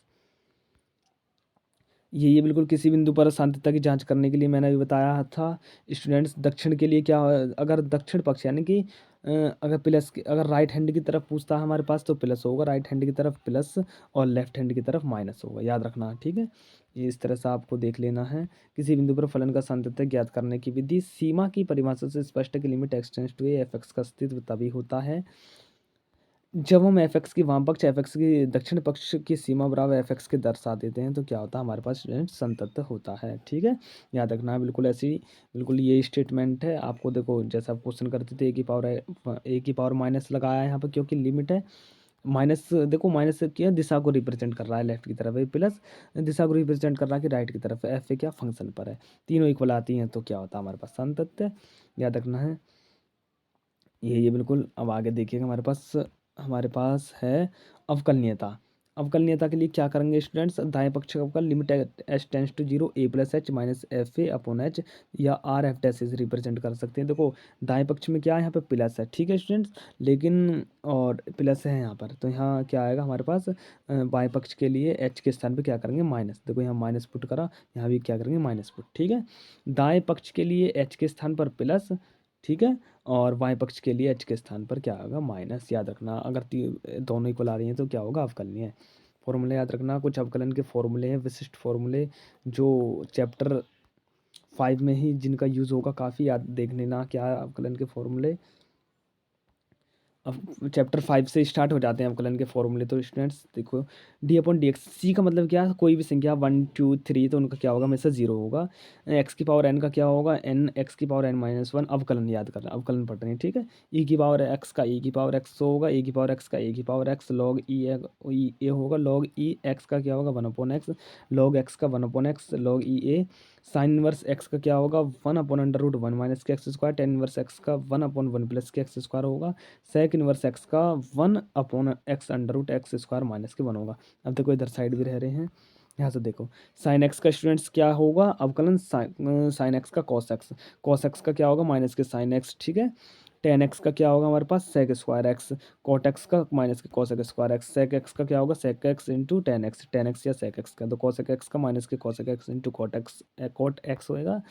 ये बिल्कुल किसी बिंदु पर सांतत्य की जांच करने के लिए मैंने अभी बताया था स्टूडेंट्स। दक्षिण के लिए क्या अगर दक्षिण पक्ष यानी कि अगर प्लस अगर राइट हैंड की तरफ पूछता है हमारे पास तो प्लस होगा, राइट हैंड की तरफ प्लस और लेफ्ट हैंड की तरफ माइनस होगा। याद रखना, ठीक है। ये इस तरह से आपको देख लेना है। किसी बिंदु पर फलन का सांतत्य ज्ञात करने की विधि। सीमा की परिभाषा से स्पष्ट है कि limit x tends to A F X का अस्तित्व तभी होता है जब हम एफ एक्स की वाम पक्ष एफ एक्स की दक्षिण पक्ष की सीमा बराबर एफ एक्स के दर्शा देते हैं तो क्या होता है, हमारे पास स्टूडेंट संतत्य होता है। ठीक है, याद रखना है। बिल्कुल ऐसी बिल्कुल ये स्टेटमेंट है। आपको देखो जैसे आप क्वेश्चन करते थे ए की पावर माइनस लगाया है यहाँ पर क्योंकि लिमिट है। माइनस देखो माइनस क्या दिशा को रिप्रेजेंट कर रहा है लेफ्ट की तरफ है, प्लस दिशा को रिप्रेजेंट कर रहा है कि राइट की तरफ है। एफ क्या फंक्शन पर है, तीनों इक्वल आती हैं तो क्या होता है हमारे पास संतत्य। याद रखना है। ये बिल्कुल। अब आगे देखिएगा हमारे पास है अवकलनीयता। अवकलनीयता के लिए क्या करेंगे स्टूडेंट्स, दाएं पक्ष का अवकल limit H tends to zero A plus H minus F A upon H या आर एफ डैश से रिप्रेजेंट कर सकते हैं। देखो दाएं पक्ष में क्या है, यहाँ पे प्लस है, ठीक है स्टूडेंट्स, लेकिन और प्लस है यहाँ पर तो यहाँ क्या आएगा हमारे पास बाएं पक्ष के लिए एच के स्थान पे क्या करेंगे माइनस। देखो यहाँ माइनस पुट करा, यहाँ भी क्या करेंगे माइनस पुट। ठीक है, दाएं पक्ष के लिए एच के स्थान पर प्लस, ठीक है, और बाएं पक्ष के लिए एच के स्थान पर क्या होगा माइनस। याद रखना अगर दोनों इक्वल आ रही हैं तो क्या होगा अवकलनीय है। फॉर्मूले याद रखना, कुछ अवकलन के फॉर्मूले हैं, विशिष्ट फॉर्मूले जो चैप्टर 5 में ही जिनका यूज़ होगा काफ़ी, याद देख लेना क्या है अवकलन के फॉर्मूले। अब चैप्टर 5 से स्टार्ट हो जाते हैं अवकलन के फॉर्मूले। तो स्टूडेंट्स देखो डी अपॉन डी एक्स, सी का मतलब क्या है, कोई भी संख्या 1 2 3 तो उनका क्या होगा हमेशा जीरो होगा। एक्स की पावर एन का क्या होगा, एन एक्स की पावर एन माइनस वन। अवकलन याद करना, अवकलन पढ़ रहे हैं, ठीक है। ई की पावर एक्स का ई की पावर एक्स होगा, ए की पावर एक्स का ए की पावर एक्स लॉग ई ए होगा, लॉग ई एक्स का क्या होगा 1 अपॉन एक्स, लॉग एक्स का 1 upon x log e a. Sine inverse x का क्या होगा 1 अपॉन अंडर रूट 1 माइनस के x square. Tan inverse x का 1 अपॉन 1 प्लस के एक्स स्क्वायर होगा। सेक इनवर्स एक्स का 1 upon x under root x square minus के 1 होगा। अब देखो इधर साइड भी रह रहे हैं, यहाँ से देखो साइन एक्स का स्टूडेंट्स क्या होगा अवकलन साइन एक्स का कॉस एक्स का क्या होगा माइनस के साइन एक्स, ठीक है। टेन एक्स का क्या होगा हमारे पास sec square x, cot x का माइनस के cosec square x. Sec x का क्या होगा sec x into tan x या सेक एक्स का, तो कॉसेक एक्स का माइनस के cosec x into cot x होएगा।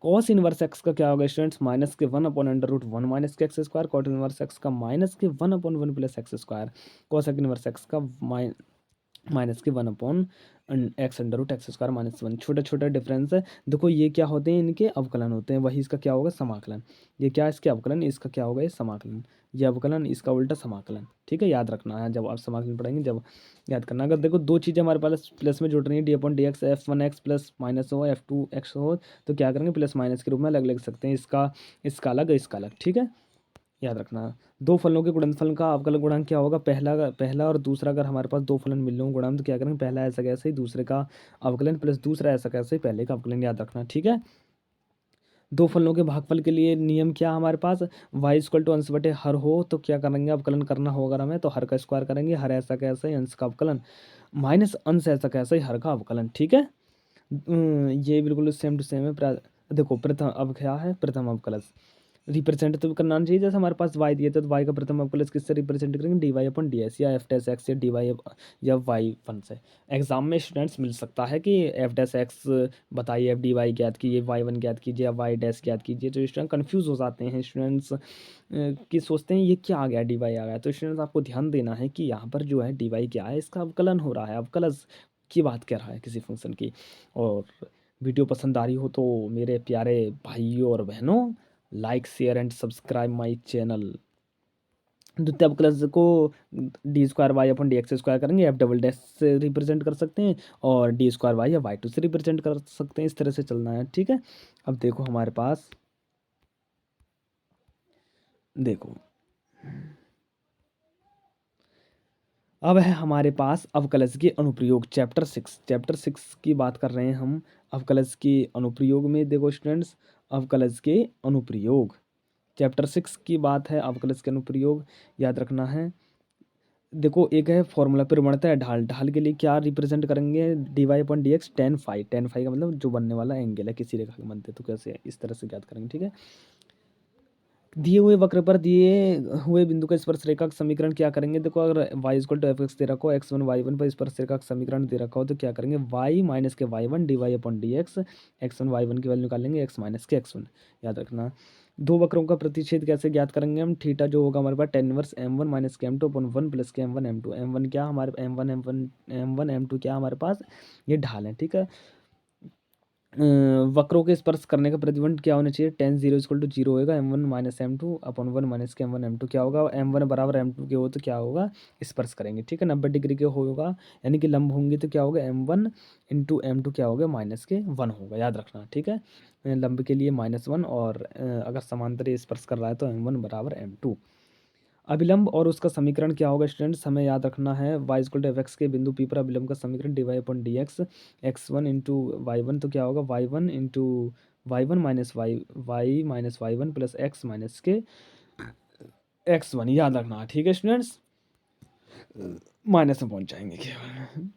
कॉस इनवर्स एक्स का क्या होगा स्टूडेंट्स माइनस के 1 अपॉन अंडर रूट 1 माइनस के x square. Cot inverse x का माइनस के 1 upon 1 plus x square. Cosec inverse x का माइनस के 1 upon x under root x square minus 1। छोटा छोटा डिफरेंस है। देखो ये क्या होते हैं, इनके अवकलन होते हैं, वही इसका क्या होगा समाकलन। ये क्या है इसके अवकलन, इसका क्या होगा ये समाकलन। ये अवकलन इसका उल्टा समाकलन, ठीक है। याद रखना है जब आप समाकलन पढ़ेंगे, जब याद करना। अगर देखो दो चीज़ें हमारे पास प्लस में जुड़ रही हैं, D upon d x, F one x plus minus हो एफ टू एक्स हो तो क्या करेंगे प्लस माइनस के रूप में अलग लिख सकते हैं, इसका अलग इसका अलग, ठीक है। याद रखना। दो फलों के गुणनफल का अवकलज गुणांक क्या होगा, पहला और दूसरा। अगर हमारे पास दो फलन मिल रहे हो गुणांक तो क्या करेंगे, पहला ऐसा कैसे ही दूसरे का अवकलन प्लस दूसरा ऐसा कैसे ही पहले का अवकलन। याद रखना, ठीक है। दो फलों के भागफल के लिए नियम क्या हमारे पास, वाई इक्वल टू अंश बटे हर हो तो क्या करेंगे अवकलन करना होगा हमें, तो हर का स्क्वायर करेंगे, हर ऐसा कैसे ही अंश का अवकलन माइनस अंश ऐसा कैसे ही हर का अवकलन, ठीक है। ये बिल्कुल सेम टू सेम है। देखो प्रथम अब क्या है प्रथम अवकलज रिप्रेजेंट तो करना चाहिए, जैसे हमारे पास वाई दिए थे तो वाई का प्रथम अवकलज किससे रिप्रेजेंट करेंगे, D y upon D S या एफ डैश एक्स या डी वाई या वाई वन से। एग्जाम में स्टूडेंट्स मिल सकता है कि एफ डैश एक्स बताइए, एफ डी वाई ज्ञात कीजिए, वाई वन ज्ञात कीजिए या वाई डैश ज्ञात कीजिए। तो स्टूडेंट कन्फ्यूज हो जाते हैं स्टूडेंट्स कि सोचते हैं ये क्या आ गया डी वाई आ गया। तो स्टूडेंट्स आपको ध्यान देना है कि यहाँ पर जो है डी वाई क्या है, इसका अवकलन हो रहा है, अवकलज की बात कर रहा है किसी फंक्शन की। और वीडियो पसंद आ रही हो तो मेरे प्यारे भाइयों और बहनों like share and subscribe my channel. द्वितीय अवकलज को D square y upon d x square करेंगे, एफ डबल डैश से रिप्रेजेंट कर सकते हैं और डी स्क्वायर वाई या वाई टू से रिप्रेजेंट कर सकते हैं। इस तरह से चलना है, ठीक है। अब देखो हमारे पास देखो अब है हमारे पास अवकलज के अनुप्रयोग चैप्टर 6 की बात कर रहे हैं हम। अवकलज के अनुप्रयोग में देखो स्टूडेंट्स, अवकलज के अनुप्रयोग चैप्टर 6 की बात है। अवकलज के अनुप्रयोग याद रखना है। देखो एक है फॉर्मूला प्रवणता है ढाल। ढाल के लिए क्या रिप्रेजेंट करेंगे, dy/dx tan phi. tan phi का मतलब जो बनने वाला एंगल है किसी रेखा के बनते, तो कैसे इस तरह से ज्ञात करेंगे, ठीक है। दिए हुए वक्र पर दिए हुए बिंदु का स्पर्श रेखा का समीकरण क्या करेंगे। देखो अगर y = f(x) दे रखा हो, x1 y1 पर स्पर्श रेखा का समीकरण दे रखा हो, तो क्या करेंगे, y - के y1 dy/dx। x1 y1 की वैल्यू निकालेंगे, x - के x1। याद रखना। दो वक्रों का प्रतिच्छेद कैसे ज्ञात करेंगे हम। थीटा जो होगा हमारे पास tan इनवर्स m1 - के m2 अपन 1 + के m1 m2। m1 क्या हमारे m1 m2 क्या हमारे पास, ये ढाल है, ठीक है। वक्रों के स्पर्श करने का प्रतिबंध क्या होना चाहिए, tan 0 = 0 होगा। m1 - m2 अपन 1 - के m1 m2 क्या होगा, m1 = m2 के हो तो क्या होगा, स्पर्श करेंगे, ठीक है। 90 डिग्री के होगा यानी कि लंब होंगे तो क्या होगा, m1 × m2 क्या होगा, के 1 होगा। याद रखना, ठीक है। लंब के लिए -1 और अगर समांतर स्पर्श कर रहा है तो m1 = m2। अभिलंब और उसका समीकरण क्या होगा स्टूडेंट्स, हमें याद रखना है। y = fx के बिंदु P पर अभिलंब का समीकरण dy/dx। x1 × y1 तो क्या होगा, y1 × y1 - y - y1 + x - के x1। याद रखना, ठीक है स्टूडेंट्स। माइनस में पहुंच जाएंगे केवल।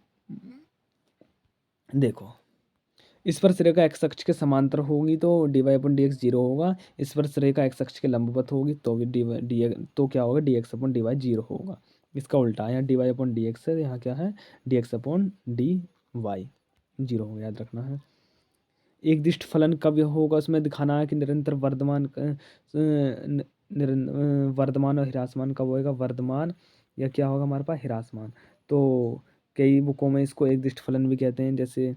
देखो स्पर्श रेखा एक्स अक्ष के समांतर होगी तो dy/dx 0 होगा। स्पर्श रेखा एक्स अक्ष के लंबवत होगी तो भी डी तो क्या होगा, dx/dy 0 होगा। इसका उल्टा है, यहाँ dy/dx है, यहाँ क्या है, dx/dy 0 होगा। याद रखना है। एक दिष्ट फलन कब होगा, उसमें दिखाना है कि निरंतर वर्धमान और ह्रासमान कब होएगा। वर्धमान या क्या होगा हमारे पास, ह्रासमान। तो कई बुकों में इसको एक दिष्ट फलन भी कहते हैं, जैसे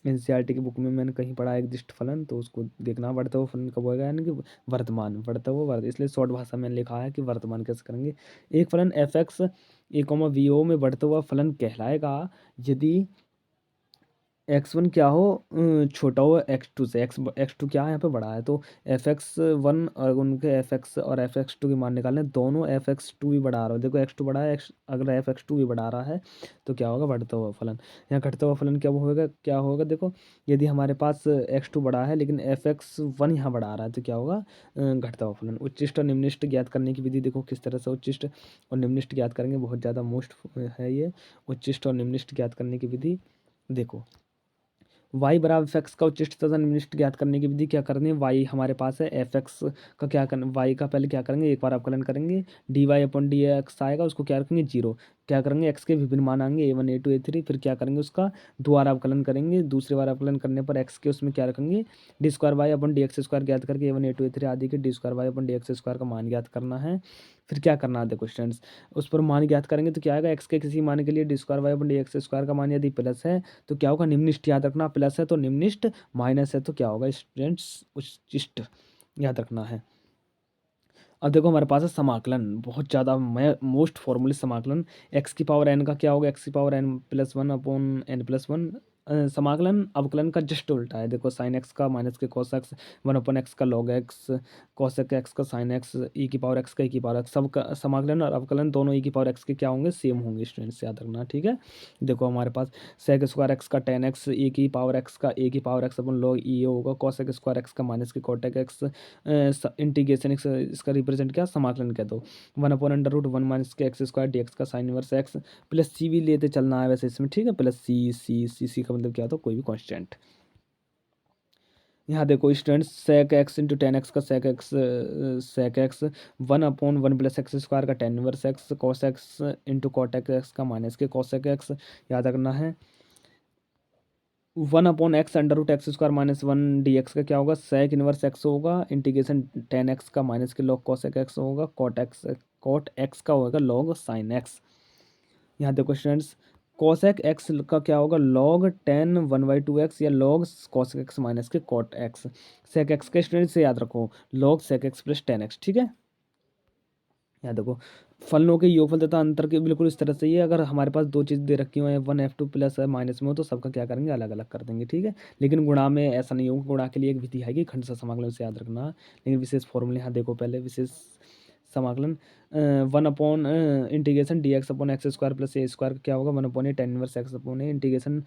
एनसीईआरटी की बुक में मैंने कहीं पढ़ा एक दिष्ट फलन, तो उसको देखना। बढ़ता हुआ फलन कब होएगा, यानी कि वर्तमान, बढ़ता हुआ वर्त, इसलिए शॉर्ट भाषा में लिखा है कि वर्तमान कैसे करेंगे। एक फलन f(x) a, में बढ़ता हुआ फलन कहलाएगा यदि x1 क्या हो, छोटा हो x2 से। x2 क्या है यहाँ पे बड़ा है, तो fx1 और उनके fx और fx2 की मान निकालने, दोनों fx2 भी बढ़ा रहा हो। देखो x2 बड़ा है, अगर fx2 भी बढ़ा रहा है तो क्या होगा, बढ़ता हुआ फलन। यहाँ घटता हुआ फलन क्या होगा, देखो यदि हमारे पास x2 बड़ा है लेकिन fx1 यहाँ बढ़ा रहा है तो क्या होगा, घटता हुआ फलन। उच्चिष्ट और निम्निष्ट ज्ञात करने की विधि देखो किस तरह से उच्चिष्ट और निम्निष्ट ज्ञात करेंगे, बहुत ज़्यादा मोस्ट है ये। उच्चिष्ट और निम्निष्ट ज्ञात करने की विधि देखो, y = fx का उच्चिष्ट तथा निम्निष्ट ज्ञात करने की विधि क्या करनी है। y हमारे पास है, fx का क्या करना, y का पहले क्या करेंगे, एक बार अवकलन करेंगे, dy/dx आएगा, उसको क्या रखेंगे 0। क्या करेंगे, x के विभिन्न मान आएंगे a1 a2 a3, फिर क्या करेंगे उसका दोबारा अवकलन करेंगे। दूसरी बार अवकलन करने पर x के उसमें क्या रखेंगे, d² y/dx² ज्ञात करके a1 a2 a3 आदि के d² y/dx² का मान ज्ञात करना है। फिर क्या करना है, देखो स्टूडेंट्स, उस पर मान ज्ञात करेंगे तो क्या आएगा, x के किसी मान के लिए d² y/dx² का मान यदि प्लस है तो क्या होगा, निम्निष्ट। याद रखना, प्लस है तो निम्निष्ट, माइनस है तो क्या होगा स्टूडेंट्स, उच्चिष्ट। याद रखना है। अब देखो हमारे पास है समाकलन, बहुत ज़्यादा मोस्ट फॉर्मूले समाकलन। x⁴n का क्या होगा, x⁴n + 1/n+1। समाकलन अवकलन का जस्ट उल्टा है। देखो sin x का माइनस के cos x, 1/x का log x, cos x का sin x, e⁴x का e⁴x। सब का समाकलन और अवकलन दोनों e⁴x के क्या होंगे, सेम होंगे स्टूडेंट्स, याद रखना, ठीक है। देखो हमारे पास sec² x का tan x, e⁴x का e⁴x अपन log e होगा, cos x² का माइनस के cot x, इंटीग्रेशन इसका रिप्रेजेंट क्या, समाकलन कह दो। 1/√1 - के x² dx का साइन इनवर्स x प्लस सी भी लेते चलना है वैसे इसमें, ठीक है। प्लस सी का मतलब क्या होता है, कोई भी कांस्टेंट। यहाँ देखो students, sec x × tan x का sec x, 1/1 + x² का tan inverse x, cos x × cot x का माइनस के cosec x। याद रखना है। 1/x √x² - 1 dx का क्या होगा, sec इनवर्स x होगा, इंटीग्रेशन tan x का माइनस के log cosec x होगा, cot x का होगा log sin x। यहाँ देखो स्टूडेंट्स, cosec x का क्या होगा, log tan 1/2x या log cosec x माइनस के cot x। sec x के स्टूडेंट्स से याद रखो log sec x + tan x, ठीक है। यहाँ देखो फलनों के योगफल तथा अंतर के बिल्कुल इस तरह से ही है। अगर हमारे पास दो चीज़ दे रखी हो, f1 f2 प्लस है माइनस में हो, तो सबका क्या करेंगे, अलग अलग कर देंगे, ठीक है। लेकिन गुणा में ऐसा नहीं होगा। गुणा के लिए एक विधि है कि खंड से समाकलन से याद रखना, लेकिन विशेष फॉर्मूले यहाँ देखो, पहले विशेष समाकलन 1 upon integration d x upon x square plus a square क्या होगा 1 upon a tan inverse x upon a integration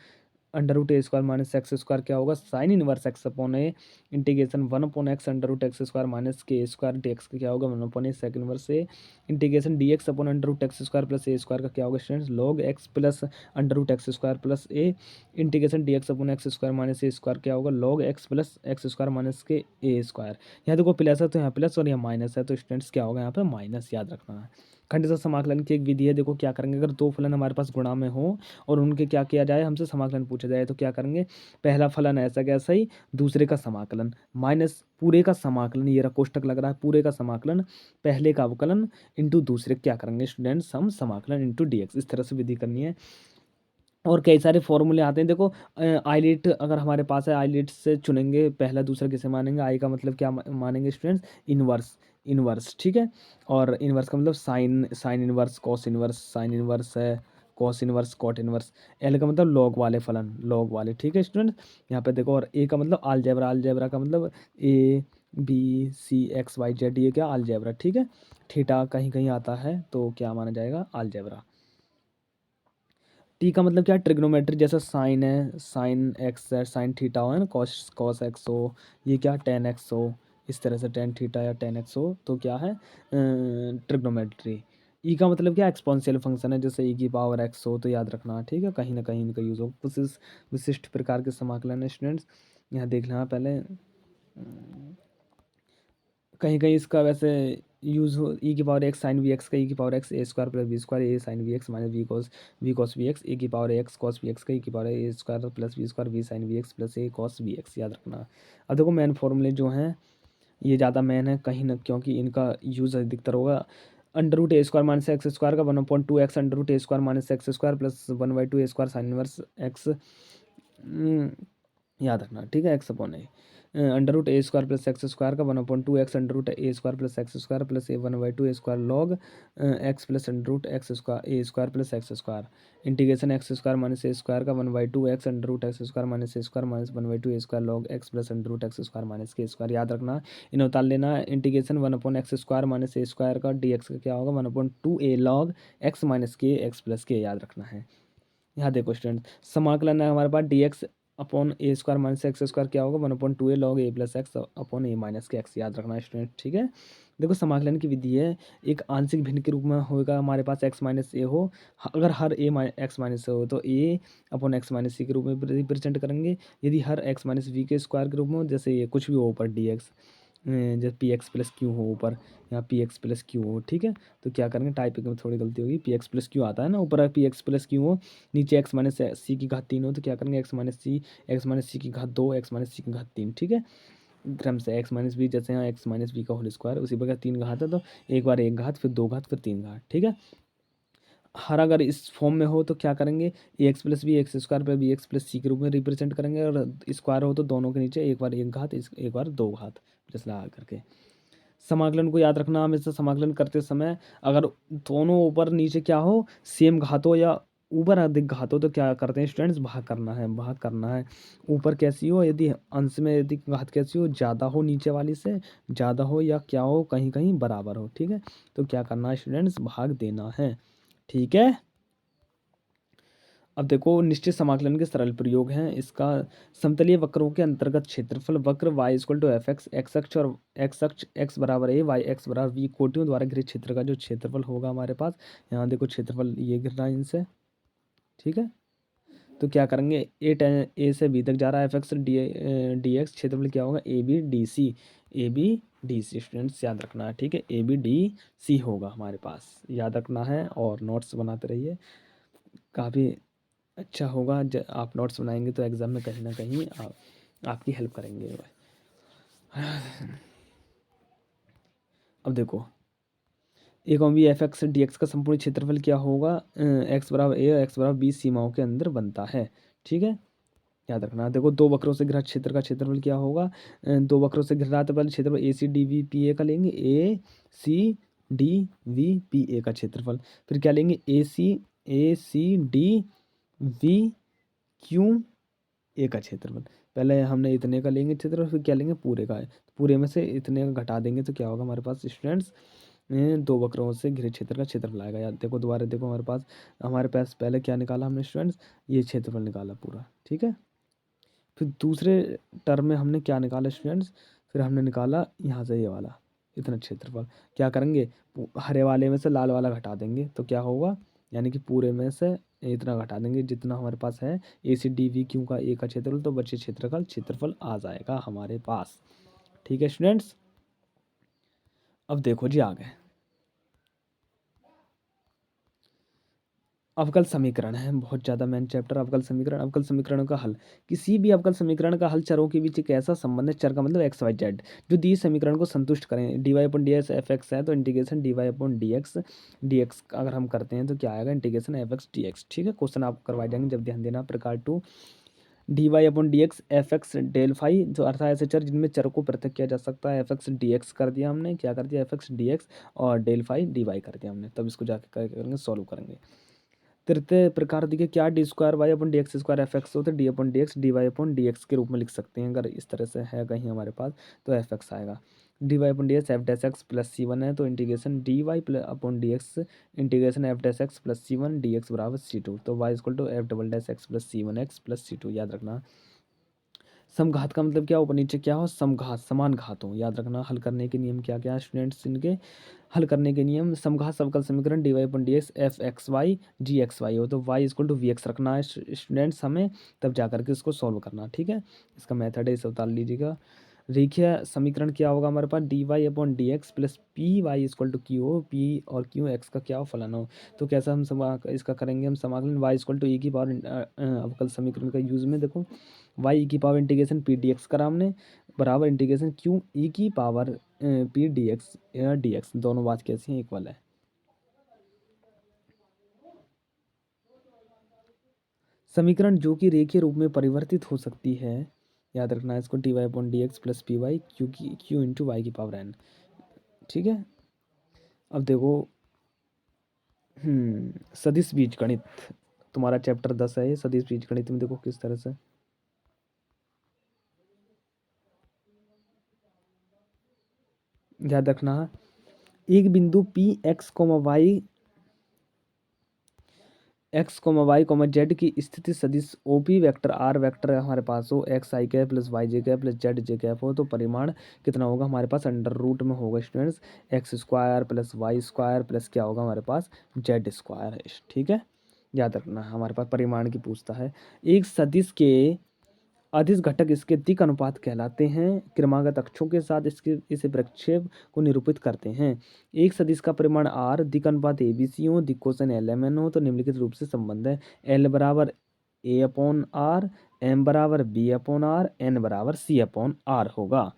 under root a square minus x square क्या होगा sine inverse x upon a integration 1 upon x under root x square minus के स्क्वायर डी एक्स का क्या होगा 1 upon a sec inverse a integration d x upon under root x square plus a square का क्या होगा students log x plus under root x square plus a integration d x upon x square minus a square क्या होगा log x plus x square minus के ए स्क्वायर। यहाँ देखो प्लस है तो यहाँ प्लस और यहाँ माइनस है तो स्टूडेंट्स क्या होगा यहाँ पे माइनस याद रखना है। खंडित समाकलन की एक विधि है देखो क्या करेंगे अगर दो फलन हमारे पास गुणा में हो और उनके क्या किया जाए हमसे समाकलन पूछा जाए तो क्या करेंगे पहला फलन ऐसा कैसा ही दूसरे का समाकलन माइनस पूरे का समाकलन ये रहा कोष्टक लग रहा है पूरे का समाकलन पहले का अवकलन इंटू दूसरे क्या करेंगे स्टूडेंट्स हम समाकलन इंटू डीएक्स इस तरह से विधि करनी है। और कई सारे फॉर्मूले आते हैं देखो आईलेट अगर हमारे पास है आईलेट से चुनेंगे पहला दूसरा किसे मानेंगे आई का मतलब क्या मानेंगे स्टूडेंट्स इनवर्स इनवर्स ठीक है और इनवर्स का मतलब sine sine inverse cos inverse sine inverse है cos inverse cot inverse L का मतलब लॉग वाले फलन लॉग वाले ठीक है स्टूडेंट यहाँ पे देखो और ए का मतलब अलजेब्रा अलजेब्रा का मतलब a b c x y z ये क्या अलजेब्रा ठीक है थीटा कहीं कहीं आता है तो क्या माना जाएगा अलजेब्रा। टी का मतलब क्या ट्रिग्नोमेट्री जैसा साइन है साइन एक्स है साइन थीटा हो है ना कॉस कॉस एक्स हो ये क्या टेन एक्स हो इस तरह से टेन थीटा या टेन एक्स हो तो क्या है ट्रिग्नोमेट्री। ई का मतलब क्या एक्सपोनेंशियल फंक्शन है जैसे ई की पावर एक्स हो तो याद रखना ठीक है कहीं ना कहीं इनका यूज हो विशिष्ट प्रकार के समाकलन है स्टूडेंट्स यहाँ देख लेना पहले कहीं कहीं इसका वैसे यूज़ हो ई की power x sine v x का ई की power x a square plus b square a sine v x minus v cos v x a की power x cos v x का ई की power a square plus b square v sine v x plus a cos v x याद रखना। अब देखो मेन फॉर्मूले जो हैं ये ज़्यादा मेन है कहीं ना क्योंकि इनका यूज़ अधिकतर होगा under root a square minus x square का 1/2 x under root a square minus x square plus 1/2 a square sine inverse x याद रखना ठीक है x upon a under root a square plus x square का 1/2 x under root a square plus x square plus a 1/2 a square log x plus under root x square a square plus x square integration x square minus a square का 1/2 x under root x square minus a square minus 1/2 a square log x plus under root x square minus के स्क्वायर याद रखना। इन्हें उतार लेना integration 1/x square minus a square का डी एक्स का क्या होगा 1/2 ए लॉग एक्स माइनस के एक्स प्लस के याद रखना है। यहाँ देखो स्टूडेंट समाकलन है हमारे पास डी एक्स अपॉन ए स्क्वायर माइनस एक्स स्क्वायर क्या होगा 1/2 a log A plus x upon A minus के एक्स याद रखना स्टूडेंट ठीक है। देखो समाकलन की विधि है एक आंशिक भिन्न के रूप में होगा हमारे पास एक्स माइनस ए हो अगर हर ए एक्स माइनस ए हो तो ए अपॉन एक्स माइनस सी के रूप में रिप्रेजेंट करेंगे यदि हर एक्स माइनस वी के स्क्वायर के रूप में हो जैसे ये कुछ भी हो ऊपर डी एक्स जैसे पी एक्स प्लस क्यू हो ऊपर यहाँ पी एक्स प्लस क्यू हो ठीक है तो क्या करेंगे टाइपिंग में थोड़ी गलती होगी पी एक्स प्लस क्यू आता है ना ऊपर पी एक्स प्लस क्यू हो नीचे एक्स माइनस सी की घात 3 हो तो क्या करेंगे एक्स माइनस सी की घात 2 एक्स माइनस सी की घात 3 ठीक है क्रम से एक्स माइनस बी जैसे यहाँ एक्स माइनस बी का होल स्क्वायर उसी प्रकार 3 घात है तो एक बार एक घात फिर 2 घात फिर 3 घात ठीक है। हर अगर इस फॉर्म में हो तो क्या करेंगे a x plus b x square पर बी एक्स प्लस सी के रूप में रिप्रेजेंट करेंगे और स्क्वायर हो तो दोनों के नीचे एक बार एक घात एक बार 2 घात प्लस लगा करके। समाकलन को याद रखना हमेशा समाकलन करते समय अगर दोनों ऊपर नीचे क्या हो सेम घात हो या ऊपर अधिक घात हो तो क्या करते हैं स्टूडेंट्स भाग करना है ऊपर कैसी हो यदि अंश में यदि घात कैसी हो ज़्यादा हो नीचे वाली से ज़्यादा हो या क्या हो कहीं कहीं बराबर हो ठीक है तो क्या करना है स्टूडेंट्स भाग देना है ठीक है। अब देखो निश्चित समाकलन के सरल प्रयोग हैं इसका समतलीय वक्रों के अंतर्गत क्षेत्रफल वक्र y equal to f x x अक्ष और एक्स अक्ष एक्स बराबर ए वाई एक्स बराबर वी कोटियों द्वारा घिरे क्षेत्र का जो क्षेत्रफल होगा हमारे पास यहाँ देखो क्षेत्रफल ये घिर रहा है इनसे ठीक है तो क्या करेंगे ए से बी तक जा रहा है एफ एक्स डी एक्स क्षेत्रफल क्या होगा a b d c students याद रखना है ठीक है ए बी डी सी होगा हमारे पास याद रखना है और नोट्स बनाते रहिए काफ़ी अच्छा होगा आप नोट्स बनाएंगे तो एग्ज़ाम में कहीं ना कहीं आपकी हेल्प करेंगे। अब देखो a comma b f x d x का संपूर्ण क्षेत्रफल क्या होगा एक्स बराबर ए एक्स बराबर बी सीमाओं के अंदर बनता है ठीक है याद रखना। देखो दो वक्रों से घिरा क्षेत्र का क्षेत्रफल क्या होगा दो वक्रों से घिरा तो पहले क्षेत्रफल A C D V P A का लेंगे A C D V P A का क्षेत्रफल फिर क्या लेंगे A C D V Q A का क्षेत्रफल पहले हमने इतने का लेंगे क्षेत्रफल फिर क्या लेंगे पूरे का है पूरे में से इतने का घटा देंगे तो क्या होगा हमारे पास स्टूडेंट्स में दो वक्रों से घिरे क्षेत्र का क्षेत्रफल आएगा। यार देखो दोबारा देखो, हमारे पास पहले क्या निकाला हमने स्टूडेंट्स, ये क्षेत्रफल निकाला पूरा, ठीक है। फिर दूसरे टर्म में हमने क्या निकाला स्टूडेंट्स, फिर हमने निकाला यहाँ से ये वाला इतना क्षेत्रफल। क्या करेंगे, हरे वाले में से लाल वाला घटा देंगे तो क्या होगा, यानी कि पूरे में से इतना घटा देंगे जितना हमारे पास है ए सी डी वी क्यू का ए का क्षेत्रफल, तो बचे क्षेत्रफल आ जाएगा हमारे पास। ठीक है स्टूडेंट्स, अब देखो जी आगे अवकल समीकरण है, बहुत ज़्यादा मेन चैप्टर अवकल समीकरण। अवकल समीकरणों का हल, किसी भी अवकल समीकरण का हल चरों के बीच एक ऐसा संबंध है, चर का मतलब एक्स वाई जेड, जो दिए समीकरण को संतुष्ट करें। D y upon d x f x है तो integration d y upon d x अगर हम करते हैं तो क्या आएगा, integration f x d x. ठीक है, क्वेश्चन आपको करवाए जाएंगे जब ध्यान देना। प्रकार 2, d y upon d x f x del phi, जो अर्थ है ऐसे चर जिनमें चर को पृथक किया जा सकता है। एफ एक्स डी एक्स कर दिया हमने, क्या कर दिया, एफ एक्स डी एक्स, और डेल फाई डी वाई कर दिया हमने। तब इसको जाके करेंगे, सॉल्व करेंगे। तृतीय प्रकार देखिए क्या, d square y upon d x square f x होता है, d upon d x d y upon d x के रूप में लिख सकते हैं। अगर इस तरह से है कहीं हमारे पास तो एफ एक्स आएगा। D y upon d x f dash x plus c one है तो integration d y upon d x integration f dash x plus c one d x बराबर सी टू, तो y equal to f double dash x plus c one x plus c two. याद रखना समघात का मतलब क्या, ऊपर नीचे क्या हो, समघात समान घात हो। याद रखना हल करने के नियम क्या क्या है स्टूडेंट्स, इनके हल करने के नियम, समघात सबकल समीकरण d y upon d x f x y g x y हो तो y equal to v x रखना है स्टूडेंट्स हमें, तब जा करके इसको सॉल्व करना। ठीक है, इसका मेथड है, इसे उतार लीजिएगा। रेखीय समीकरण क्या होगा हमारे पास, d y upon d x plus p y equal to q हो, पी और क्यू एक्स का क्या हो, फलन हो। तो कैसा हम इसका करेंगे हम समाकलन, वाई इक्वल टू ई की पावर अवकल समीकरण का यूज में देखो, वाई ई की power integration P D x करा हमने बराबर इंटीग्रेशन क्यू ई की power P D x d x, दोनों बात कैसी हैं, इक्वल है। समीकरण जो कि रेखीय रूप में परिवर्तित हो सकती है, याद रखना है इसको, d y upon d x plus p y q into y की पावर एन। ठीक है, अब देखो सदिश बीजगणित, तुम्हारा चैप्टर 10 है ये, सदिश बीजगणित में देखो किस तरह से याद रखना, एक बिंदु p x comma y comma z की स्थिति सदिश o p vector r vector हमारे पास हो, x i cap plus y j cap plus z j cap हो, तो परिमाण कितना होगा हमारे पास, अंडर रूट में होगा students, x square plus y square plus क्या होगा हमारे पास, जेड स्क्वायर। ठीक है, याद रखना हमारे पास परिमाण की पूछता है। एक सदिश के अदिश घटक इसके दिक् अनुपात कहलाते हैं, क्रमागत अक्षों के साथ इसके इसे प्रक्षेप को निरूपित करते हैं। एक सदिश का परिमाण आर, दिक् अनुपात ए बी सी हो, दिक् कोसन एल एम एन हो, तो निम्नलिखित रूप से संबंध है, एल बराबर ए अपॉन आर, एम बराबर बी अपॉन आर, एन बराबर सी अपॉन आर होगा।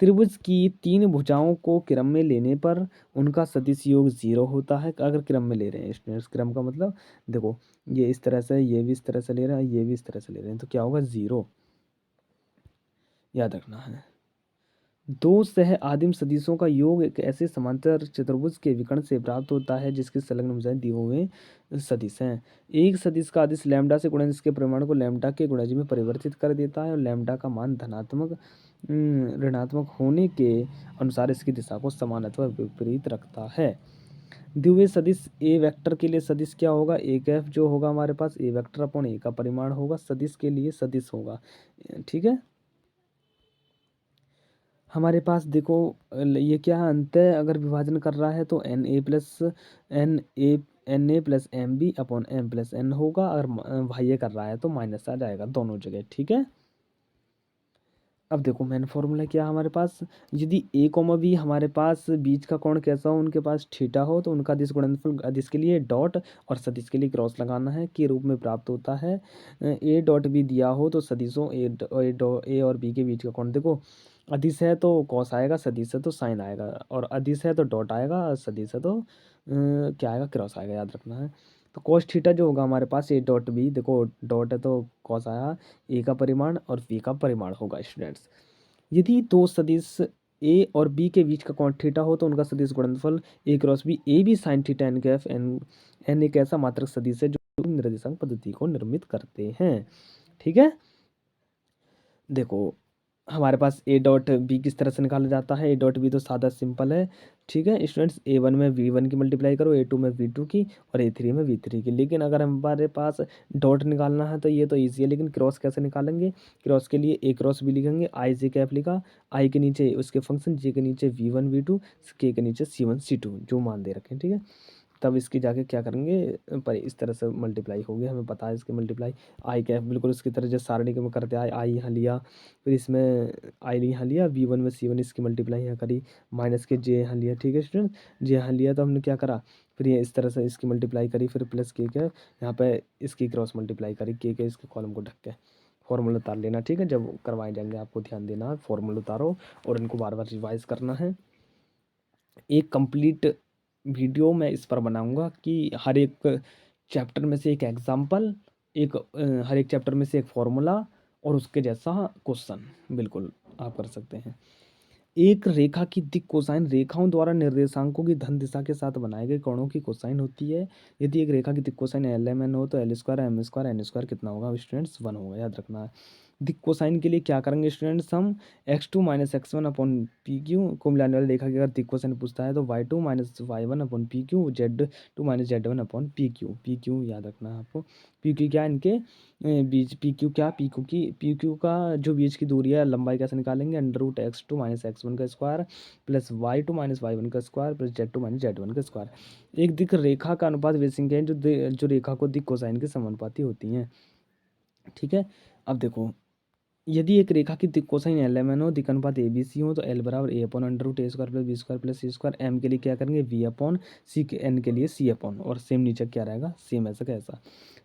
त्रिभुज की तीन भुजाओं को क्रम में लेने पर उनका सदिश योग 0 होता है, अगर क्रम में ले रहे हैं स्टूडेंट्स। क्रम का मतलब देखो, ये इस तरह से, ये भी इस तरह से ले रहे हैं, ये भी इस तरह से ले रहे हैं, तो क्या होगा 0, याद रखना है। दो सह आदिम सदिशों का योग एक ऐसे समांतर चतुर्भुज के विकर्ण से प्राप्त होता है जिसकी संलग्न भुजाएं दिए हुए सदिश हैं। एक सदिश का अदिश लैम्डा से गुणन इसके परिमाण को लैम्डा के गुणज में परिवर्तित कर देता है और लैम्डा का मान धनात्मक ऋणात्मक होने के अनुसार इसकी दिशा को समान अथवा विपरीत रखता है। द्वितीय सदिश ए वेक्टर के लिए सदिश क्या होगा, एक एफ जो होगा हमारे पास ए वेक्टर अपॉन ए का परिमाण होगा, सदिश के लिए सदिश होगा। ठीक है, हमारे पास देखो ये क्या है, अंत अगर विभाजन कर रहा है तो n a n a plus m b upon m plus n होगा, अगर बाह्य कर रहा है तो माइनस आ जाएगा दोनों जगह। ठीक है, अब देखो मेन फॉर्मूला क्या है हमारे पास, यदि ए कोमा बी हमारे पास बीच का कोण कैसा हो, उनके पास थीटा हो, तो उनका अदिश गुणनफल, अदिश के लिए डॉट और सदिश के लिए क्रॉस लगाना है, के रूप में प्राप्त होता है। ए डॉट बी दिया हो तो सदिशों ए और बी के बीच का कोण देखो, अदिश है तो कॉस आएगा, सदिश है तो साइन आएगा, और अदिश है तो डॉट आएगा, सदिश है तो क्या आएगा, क्रॉस आएगा, याद रखना है। तो कॉस थीटा जो होगा हमारे पास ए डॉट बी, देखो डॉट है तो कॉस आया, ए का परिमाण और बी का परिमाण होगा स्टूडेंट्स। यदि दो सदिश ए और बी के बीच का कोण थीटा हो तो उनका सदिश गुणनफल a cross b, a b sine theta n cap n, n एक ऐसा मात्रक सदिश है जो निर्देशांक पद्धति को निर्मित करते हैं। ठीक है, देखो हमारे पास ए डॉट बी किस तरह से निकाला जाता है। ए डॉट बी तो सादा सिंपल है, ठीक है स्टूडेंट्स। ए1 में v1 की मल्टीप्लाई करो, ए2 में v2 की और ए3 में v3 की। लेकिन अगर हमारे पास डॉट निकालना है तो ये तो ईजी है, लेकिन क्रॉस कैसे निकालेंगे। क्रॉस के लिए ए क्रॉस बी लिखेंगे, आई जे कैप लिखा, आई के नीचे उसके फंक्शन, जे के नीचे v1 v2, के नीचे c1 c2 जो मान दे रखें, ठीक है। तब इसकी जाके क्या करेंगे, पर इस तरह से मल्टीप्लाई हो गया, हमें पता है इसकी मल्टीप्लाई। आई कैप बिल्कुल उसकी तरह जैसे सारणी के में करते आए, आई यहाँ लिया, फिर इसमें आई यहाँ लिया, v1 में c1 इसकी मल्टीप्लाई यहाँ करी, माइनस के जे यहाँ लिया, ठीक है स्टूडेंट। जे यहाँ लिया तो हमने क्या करा, फिर ये इस तरह से इसकी मल्टीप्लाई करी, फिर प्लस के यहाँ पे इसकी क्रॉस मल्टीप्लाई करी, के इसके कॉलम को ढक के फॉर्मूला उतार लेना, ठीक है। जब करवाए जाएंगे आपको ध्यान देना, फॉर्मूला उतारो और इनको बार बार रिवाइज करना है। एक कंप्लीट वीडियो मैं इस पर बनाऊंगा कि हर एक चैप्टर में से एक एग्जाम्पल, एक हर एक चैप्टर में से एक फॉर्मूला और उसके जैसा क्वेश्चन बिल्कुल आप कर सकते हैं। एक रेखा की दिक् कोसाइन रेखाओं द्वारा निर्देशांकों की धन दिशा के साथ बनाए गए कोणों की कोसाइन होती है। यदि एक रेखा की दिक् कोसाइन एल एम एन हो तो l square m square n square कितना होगा स्टूडेंट्स, 1 होगा, याद रखना है। दिक् कोसाइन के लिए क्या करेंगे स्टूडेंट्स, हम x2 minus x1 upon P Q को मिलाने वाली रेखा की अगर दिक् कोसाइन पूछता है तो y2 minus y1 upon P Q, z2 minus z1 upon P Q याद रखना है आपको। पी क्यू क्या इनके बीच, पी क्यू का जो बीच की दूरी है लंबाई कैसे निकालेंगे, under root x2 minus x1 का square plus y2 minus y1 का square plus z2 minus z1 का स्क्वायर। एक दिक् रेखा का अनुपात वे संख्याएं जो रेखा को दिक् कोसाइन के समानुपाती होती हैं, ठीक है। अब देखो, यदि एक रेखा की दिक् कोसाइन एल एम एन हो, दिक् अनुपात ए बी सी हो तो एल बराबर a upon under root a square plus b square plus c square. M के लिए क्या करेंगे, वी अपॉन सी, के एन के लिए सी अपॉन, और सेम नीचे क्या रहेगा, सेम ऐसा कैसा।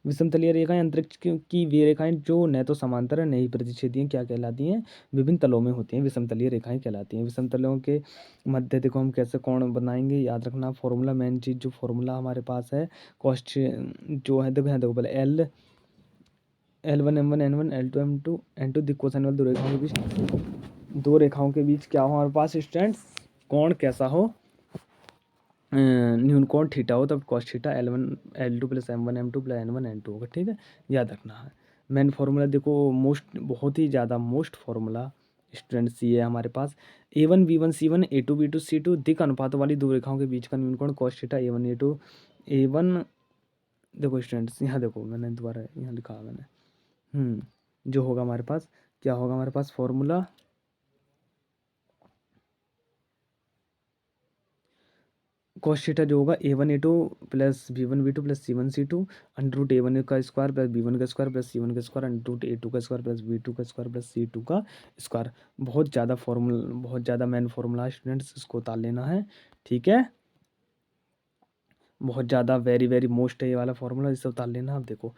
विषमतलीय रेखाएं अंतरिक्ष की वे रेखाएं जो न तो समांतर है न ही प्रतिच्छेदी क्या कहलाती हैं, विभिन्न तलों में होती हैं, विषमतलीय रेखाएं कहलाती हैं। विषम तलों के मध्य देखो हम कैसे कोण बनाएंगे, याद रखना फॉर्मूला, मेन चीज़ जो फॉर्मूला हमारे पास है कॉस्ट जो है, देखो यहाँ देखो पहले L1 M1 N1 L2 M2 N2 दिक् कोसाइन वाली दो रेखाओं के बीच क्या हो हमारे पास स्टूडेंट्स, कोण कैसा हो, न्यून कोण थीटा हो, तब cos theta L1 L2 plus M1 M2 plus N1 N2 होगा, ठीक है। याद रखना है मेन फॉर्मूला, देखो मोस्ट बहुत ही ज़्यादा मोस्ट फॉर्मूला स्टूडेंट्स ये है हमारे पास। A1 B1 C1 A2 B2 C2 दिक् अनुपात वाली दो रेखाओं के बीच का न्यून कोण cos theta A1 A2 A1। देखो स्टूडेंट्स यहाँ देखो मैंने दोबारा यहाँ लिखा मैंने, जो होगा हमारे पास, क्या होगा हमारे पास फॉर्मूला, कॉस थीटा जो होगा A1 A2 plus B1 B2 plus C1 C2 under root A1 का स्क्वायर प्लस B1 का स्क्वायर प्लस C1 का स्क्वायर अंडर रूट A2 का स्क्वायर प्लस B2 का स्क्वायर प्लस C2 का स्क्वायर। बहुत ज़्यादा फॉर्मूला, बहुत ज़्यादा मेन फॉर्मूला स्टूडेंट्स, इसको उतार लेना है, ठीक है। बहुत ज़्यादा वेरी वेरी मोस्ट है ये वाला फॉर्मूला, इसे उतार लेना। अब देखो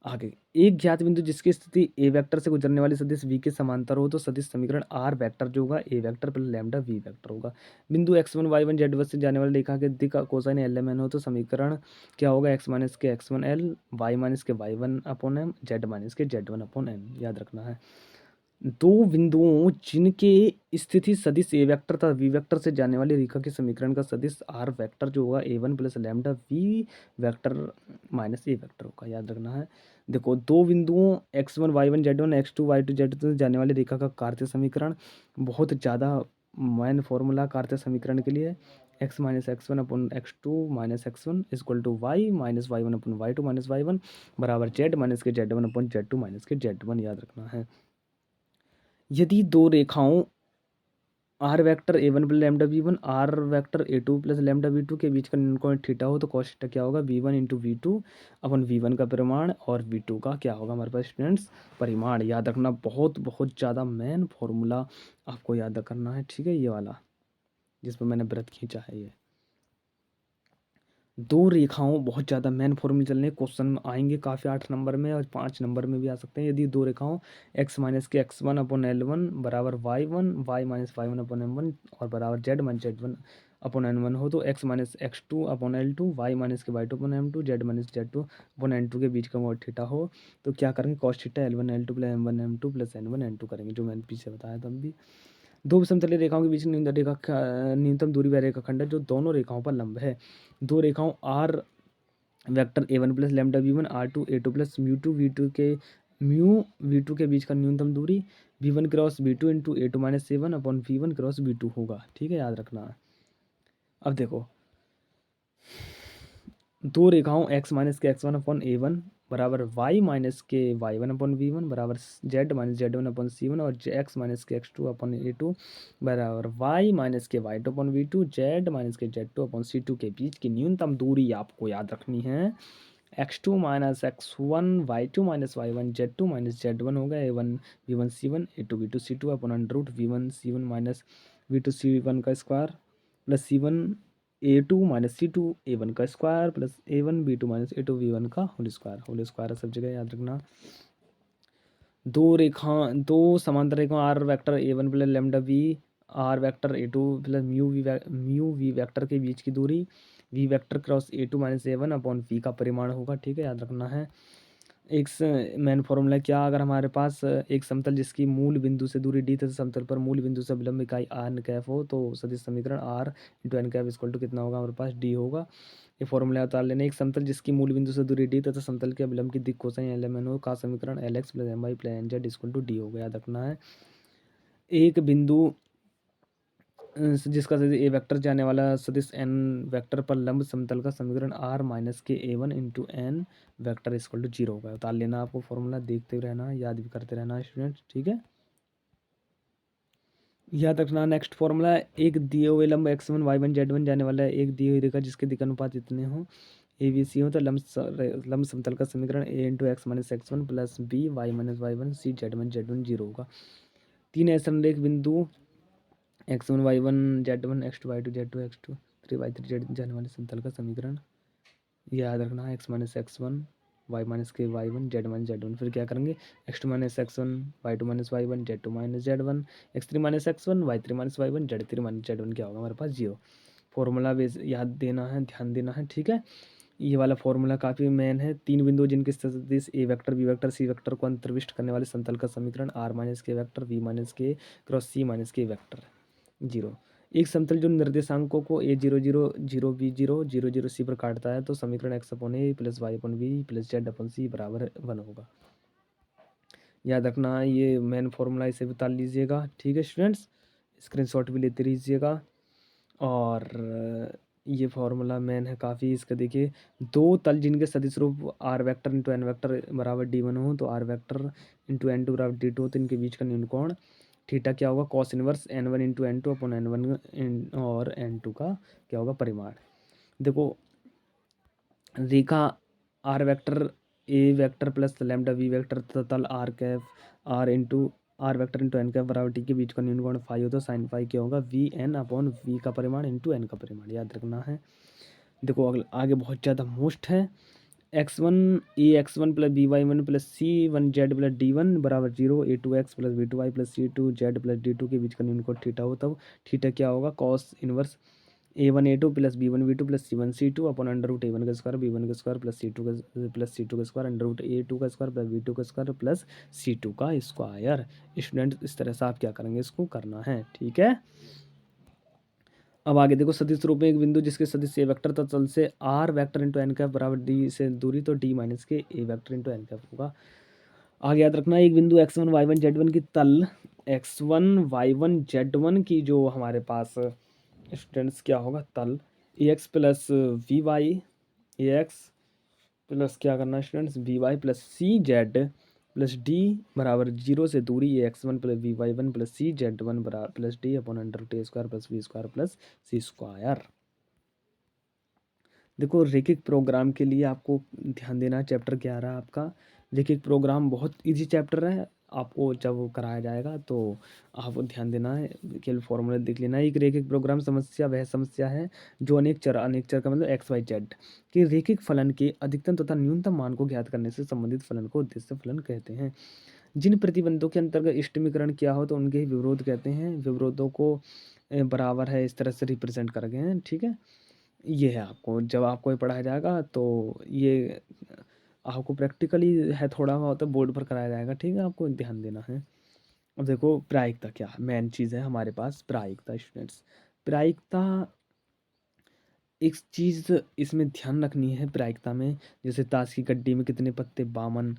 आगे, एक ज्ञात बिंदु जिसकी स्थिति ए वेक्टर से गुजरने वाली सदिश वी के समांतर हो तो सदिश समीकरण आर वेक्टर जो होगा a vector plus lambda v vector होगा। बिंदु x1 y1 z1 से जाने वाली रेखा के दिक् कोसाइन एल एम एन हो तो समीकरण क्या होगा, x माइनस के x1 एल, y माइनस के y1 upon M, z minus के z1 अपॉन एम, याद रखना है। दो बिंदुओं जिनके स्थिति सदिश ए वेक्टर तथा वी वेक्टर से जाने वाली रेखा के समीकरण का सदिश आर वेक्टर जो होगा a one plus lambda v vector minus a vector होगा, याद रखना है। देखो दो बिंदुओं x1 y1 z1 x2 y2 z2 से जाने वाली रेखा का कार्तीय समीकरण, बहुत ज़्यादा मैन फॉर्मूला कार्तीय समीकरण के लिए, x minus x1 upon x2 minus x1 equal to y minus y1 upon y2 minus y1 बराबर z माइनस के z1 अपॉन z2 माइनस के z1, याद रखना है। यदि दो रेखाओं r vector a one plus lambda b one, r vector a two plus lambda b two के बीच का कोण थीटा हो तो कॉस थीटा क्या होगा, v one into v two upon v one का परिमाण और वी टू का क्या होगा हमारे पास स्टूडेंट्स, परिमाण। याद रखना बहुत बहुत ज़्यादा मेन फॉर्मूला आपको याद करना है, ठीक है, ये वाला जिस पर मैंने व्रत खींचा है। ये दो रेखाओं बहुत ज़्यादा मेन फॉर्मूले चल रहे हैं, क्वेश्चन में आएंगे काफ़ी 8 नंबर में और 5 नंबर में भी आ सकते हैं। यदि दो रेखाओं x माइनस के x1 अपॉन L1 बराबर y1 y minus y1 upon M1 और बराबर z minus z1 upon N1 हो तो x minus x2 upon L2 y minus के y2 upon M2 z minus z2 upon N2 के बीच का कोण थीटा हो तो क्या करेंगे, cos theta L1 L2 plus M1 M2 plus N1 N2 करेंगे, जो मैंने पीछे बताया तब भी। दो विषमतलीय रेखाओं के बीच न्यूनतम दूरी वह रेखाखंड है जो दोनों रेखाओं पर लंब है। दो रेखाओं r vector a one plus lambda v one, r two a two plus mu v two के बीच का न्यूनतम दूरी V1 cross V2 into A2 minus A1 upon V1 cross V2 होगा। ठीक है, याद रखना है। अब देखो, दो रेखाओं x माइनस के x1 अपॉन A1 बराबर y माइनस के y1 अपॉन V1 बराबर z minus Z1 upon C1 और x माइनस के x2 अपॉन A2 बराबर y माइनस के y2 upon V2 z minus के Z2 अपॉन C2 के बीच की न्यूनतम दूरी आपको याद रखनी है x2 minus x1 y2 minus y1 z2 minus z1 होगा a1 v1 c1 a2 v2 c2 upon under root v1 c1 minus v2 c1 का square plus c1 a2 minus c2 a1 का square plus a1 b2 minus a2 v1 का होल स्क्वायर सब जगह याद रखना। दो समांतर रेखा r vector a1 plus lambda v r vector a2 plus mu v vector के बीच की दूरी v vector cross A2 minus A1 upon v का परिमाण होगा। ठीक है, याद रखना है। एक मेन फॉर्मूला क्या, अगर हमारे पास एक समतल जिसकी मूल बिंदु से दूरी d तथा समतल पर मूल बिंदु से अभिलंब इकाई r कैफ हो तो सदिश समीकरण r into n cap equal to कितना होगा, हमारे पास d होगा। ये फॉर्मूला उतार लेना। एक समतल जिसकी मूल बिंदु से दूरी d तथा समतल के अभिलंब की दिक् कोसाइन lmn हो का समीकरण lx plus my plus nz equal to d होगा। याद रखना है। एक बिंदु जिसका सदिश ए वेक्टर जाने वाला सदिश एन वेक्टर पर लंब समतल का समीकरण आर माइनस के A1 into n vector equal to 0 होगा। उतार लेना आपको फॉर्मूला, देखते रहना, याद भी करते रहना स्टूडेंट्स। ठीक है, याद रखना। नेक्स्ट फॉर्मूला, एक दिए हुए लंब x1 y1 z1 जाने वाला है एक दी हुई रेखा जिसके दिक् अनुपात इतने हो ए बी सी हो तो लंब समतल का समीकरण a into x minus x1 plus b y minus y1 c z1 0 होगा। तीन ऐसे रेख बिंदु x1 y1 z1 x2 y2 z2 x2 3 y3 z जाने वाले समतल का समीकरण याद रखना है x minus x1 y minus के y1 z माइनस z1। फिर क्या करेंगे, x2 minus x1 y2 minus y1 z2 minus z1 x3 minus x1 y3 minus y1 z3 minus z1 क्या होगा हमारे पास 0। फॉर्मूला बेस याद देना है, ध्यान देना है। ठीक है, ये वाला फॉर्मूला काफ़ी मेन है। तीन बिंदु जिनके सदिश a vector b vector c vector को अंतर्विष्ट करने वाले समतल का समीकरण आर माइनस के वेक्टर वी माइनस के क्रॉस सी माइनस के वेक्टर 0। एक समतल जो निर्देशांकों को a0 0 0 b 0 0 0 सी पर काटता है तो समीकरण x upon a plus y upon b plus z upon c बराबर 1 होगा। याद रखना, ये मेन फॉर्मूला, इसे भी उतार लीजिएगा। ठीक है स्टूडेंट्स, स्क्रीनशॉट भी लेते रहिएगा। और ये फॉर्मूला मेन है काफ़ी। इसका देखिए, दो तल जिनके सदिश रूप r vector into n vector बराबर d1 हो तो r vector into n two बराबर d2 हो तो इनके बीच का न्यून कोण थीटा क्या होगा, cos inverse n1 into n2 upon n1 और n2 का क्या होगा परिमाण। देखो, रेखा r vector a vector plus lambda v vector तथा तल r cap r vector into n cap बराबर टी के बीच का न्यून कोण फाई हो तो साइन फाई क्या होगा, वी एन अपॉन वी का परिमाण इंटू एन का परिमाण। याद रखना है। देखो आगे बहुत ज़्यादा मोस्ट है। x1 plus by1 plus c1z plus d1 बराबर 0 a2x plus b2y plus c2z plus d2 के बीच का न्यून कोण थीटा हो तब थीटा क्या होगा, cos inverse a1 a2 plus b1 b2 plus c1 c2 upon under root a1 का स्क्वायर b1 का स्क्वायर प्लस c2 का स्क्वायर अंडर रूट a2 का स्क्वायर प्लस b2 का स्क्वायर प्लस c2 का स्क्वायर। स्टूडेंट, इस तरह से आप क्या करेंगे, इसको करना है। ठीक है, अब आगे देखो, सदिश रूप में एक बिंदु जिसके सदिश ए वेक्टर तथा तल से r vector into n cap बराबर डी से दूरी तो डी माइनस के a vector into n cap होगा। आगे याद रखना, एक बिंदु x1 y1 z1 की तल x1 y1 z1 की जो हमारे पास स्टूडेंट्स क्या होगा, तल ax plus b y ax plus क्या करना students b y plus c z plus d बराबर 0 से दूरी x1 plus b y 1 plus c z 1 बराबर plus d upon under root a square plus b square plus c square. देखो, रैखिक प्रोग्राम के लिए आपको ध्यान देना है। चैप्टर क्या आ रहा है आपका, रैखिक प्रोग्राम बहुत इजी चैप्टर है। आपको जब वो कराया जाएगा तो आपको ध्यान देना है, केवल फॉर्मूला देख लेना है। एक रैखिक प्रोग्राम समस्या वह समस्या है जो अनेक चर का मतलब एक्स वाई जेड के रैखिक फलन के अधिकतम तथा न्यूनतम मान को ज्ञात करने से संबंधित फलन को उद्देश्य फलन कहते हैं। जिन प्रतिबंधों के अंतर्गत इष्टमीकरण किया हो तो उनके ही विरोध कहते हैं। विरोधों को बराबर है इस तरह से रिप्रेजेंट कर गए हैं। ठीक है, ये है। आपको जब आपको ये पढ़ाया जाएगा तो ये आपको प्रैक्टिकली है, थोड़ा बहुत बोर्ड पर कराया जाएगा। ठीक है, आपको ध्यान देना है। अब देखो, प्रायिकता क्या मेन चीज़ है हमारे पास। प्रायिकता स्टूडेंट्स, प्रायिकता एक चीज़ इसमें ध्यान रखनी है। प्रायिकता में जैसे ताश की गड्डी में कितने पत्ते, 52,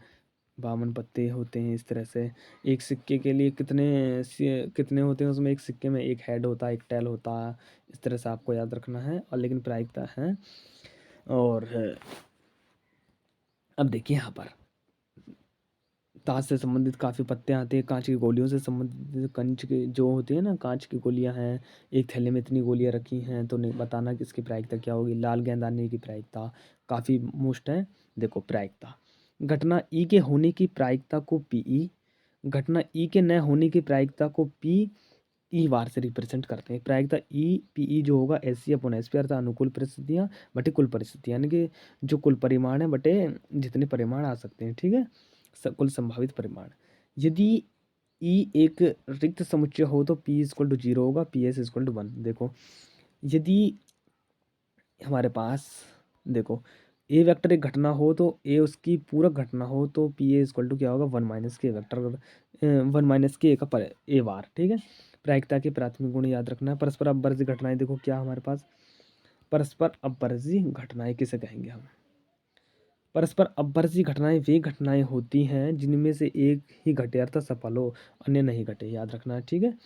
52 पत्ते होते हैं इस तरह से। एक सिक्के के लिए कितने होते हैं उसमें, एक सिक्के में एक हेड होता है, एक टेल होता है, इस तरह से आपको याद रखना है। और लेकिन प्रायिकता है। और अब देखिए यहाँ पर ताश से संबंधित काफ़ी पत्ते आते हैं, कांच की गोलियों से संबंधित कंच के जो होती है ना, कांच की गोलियां हैं, एक थैले में इतनी गोलियां रखी हैं, तो नहीं बताना कि इसकी प्रायिकता क्या होगी। लाल गेंद आने की प्रायिकता काफ़ी मुश्त है। देखो प्रायिकता, घटना ई के होने की प्रायिकता को पीई, घटना ई के न होने की प्रायिकता को पी ई बार से रिप्रेजेंट करते हैं। प्रायिकता ई पीई जो होगा एस अपॉन एस पी, अर्थात अनुकूल परिस्थितियाँ बटे कुल परिस्थितियाँ, यानी कि जो कुल परिमाण है बटे जितने परिमाण आ सकते हैं, ठीक है, कुल संभावित परिमाण। यदि ई एक रिक्त समुच्चय हो तो पी इक्वल टू 0 होगा, पी एस इक्वल टू 1। देखो यदि हमारे पास, देखो ए वेक्टर एक घटना हो तो ए उसकी पूरक घटना हो तो पी ए इक्वल टू क्या होगा, 1 माइनस के वेक्टर 1 माइनस के का पर ए बार, ठीक है। प्रायिकता के प्राथमिक गुण याद रखना है। परस्पर अपवर्ती घटनाएं, देखो क्या हमारे पास परस्पर अपवर्ती घटनाएं किसे कहेंगे हम। परस्पर अपवर्ती घटनाएं वे घटनाएं होती हैं जिनमें से एक ही घटे अर्थात सफल हो, अन्य नहीं घटे, याद रखना है, ठीक है।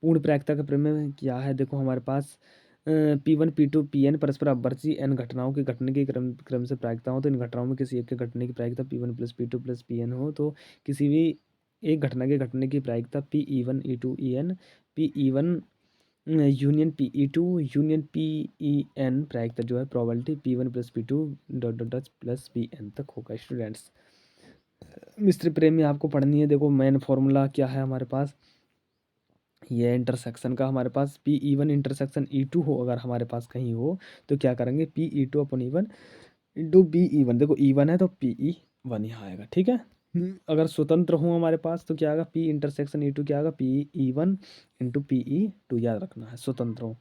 पूर्ण प्रायिकता के प्रमेय में क्या है, देखो हमारे पास P1 P2 Pn परस्पर अपवर्ती n घटनाओं के घटने के क्रम से प्रायिकता हो, तो इन घटनाओं में किसी एक के घटने की प्रायिकता P1 plus P2 plus Pn हो, तो किसी भी एक घटना के घटने की प्रायिकता Pe1 E2 En, Pe1 union Pe2 union Pen प्रायिकता जो है probability P1 plus P2 dot dot dot plus Pn तक होगा स्टूडेंट्स। मिस्र प्रेम में आपको पढ़नी है। देखो मेन फॉर्मूला क्या है हमारे पास, ये इंटरसेक्शन का हमारे पास Pe1 इंटरसेक्शन E2 हो, अगर हमारे पास कहीं हो तो क्या करेंगे, Pe2 upon E1 into Be1। देखो E1 है तो Pe1 यहाँ आएगा, ठीक है। अगर स्वतंत्र हो हमारे पास तो क्या आएगा, P इंटरसेक्शन E2 क्या आएगा, Pe1 इंटू Pe2, याद रखना है स्वतंत्र हो,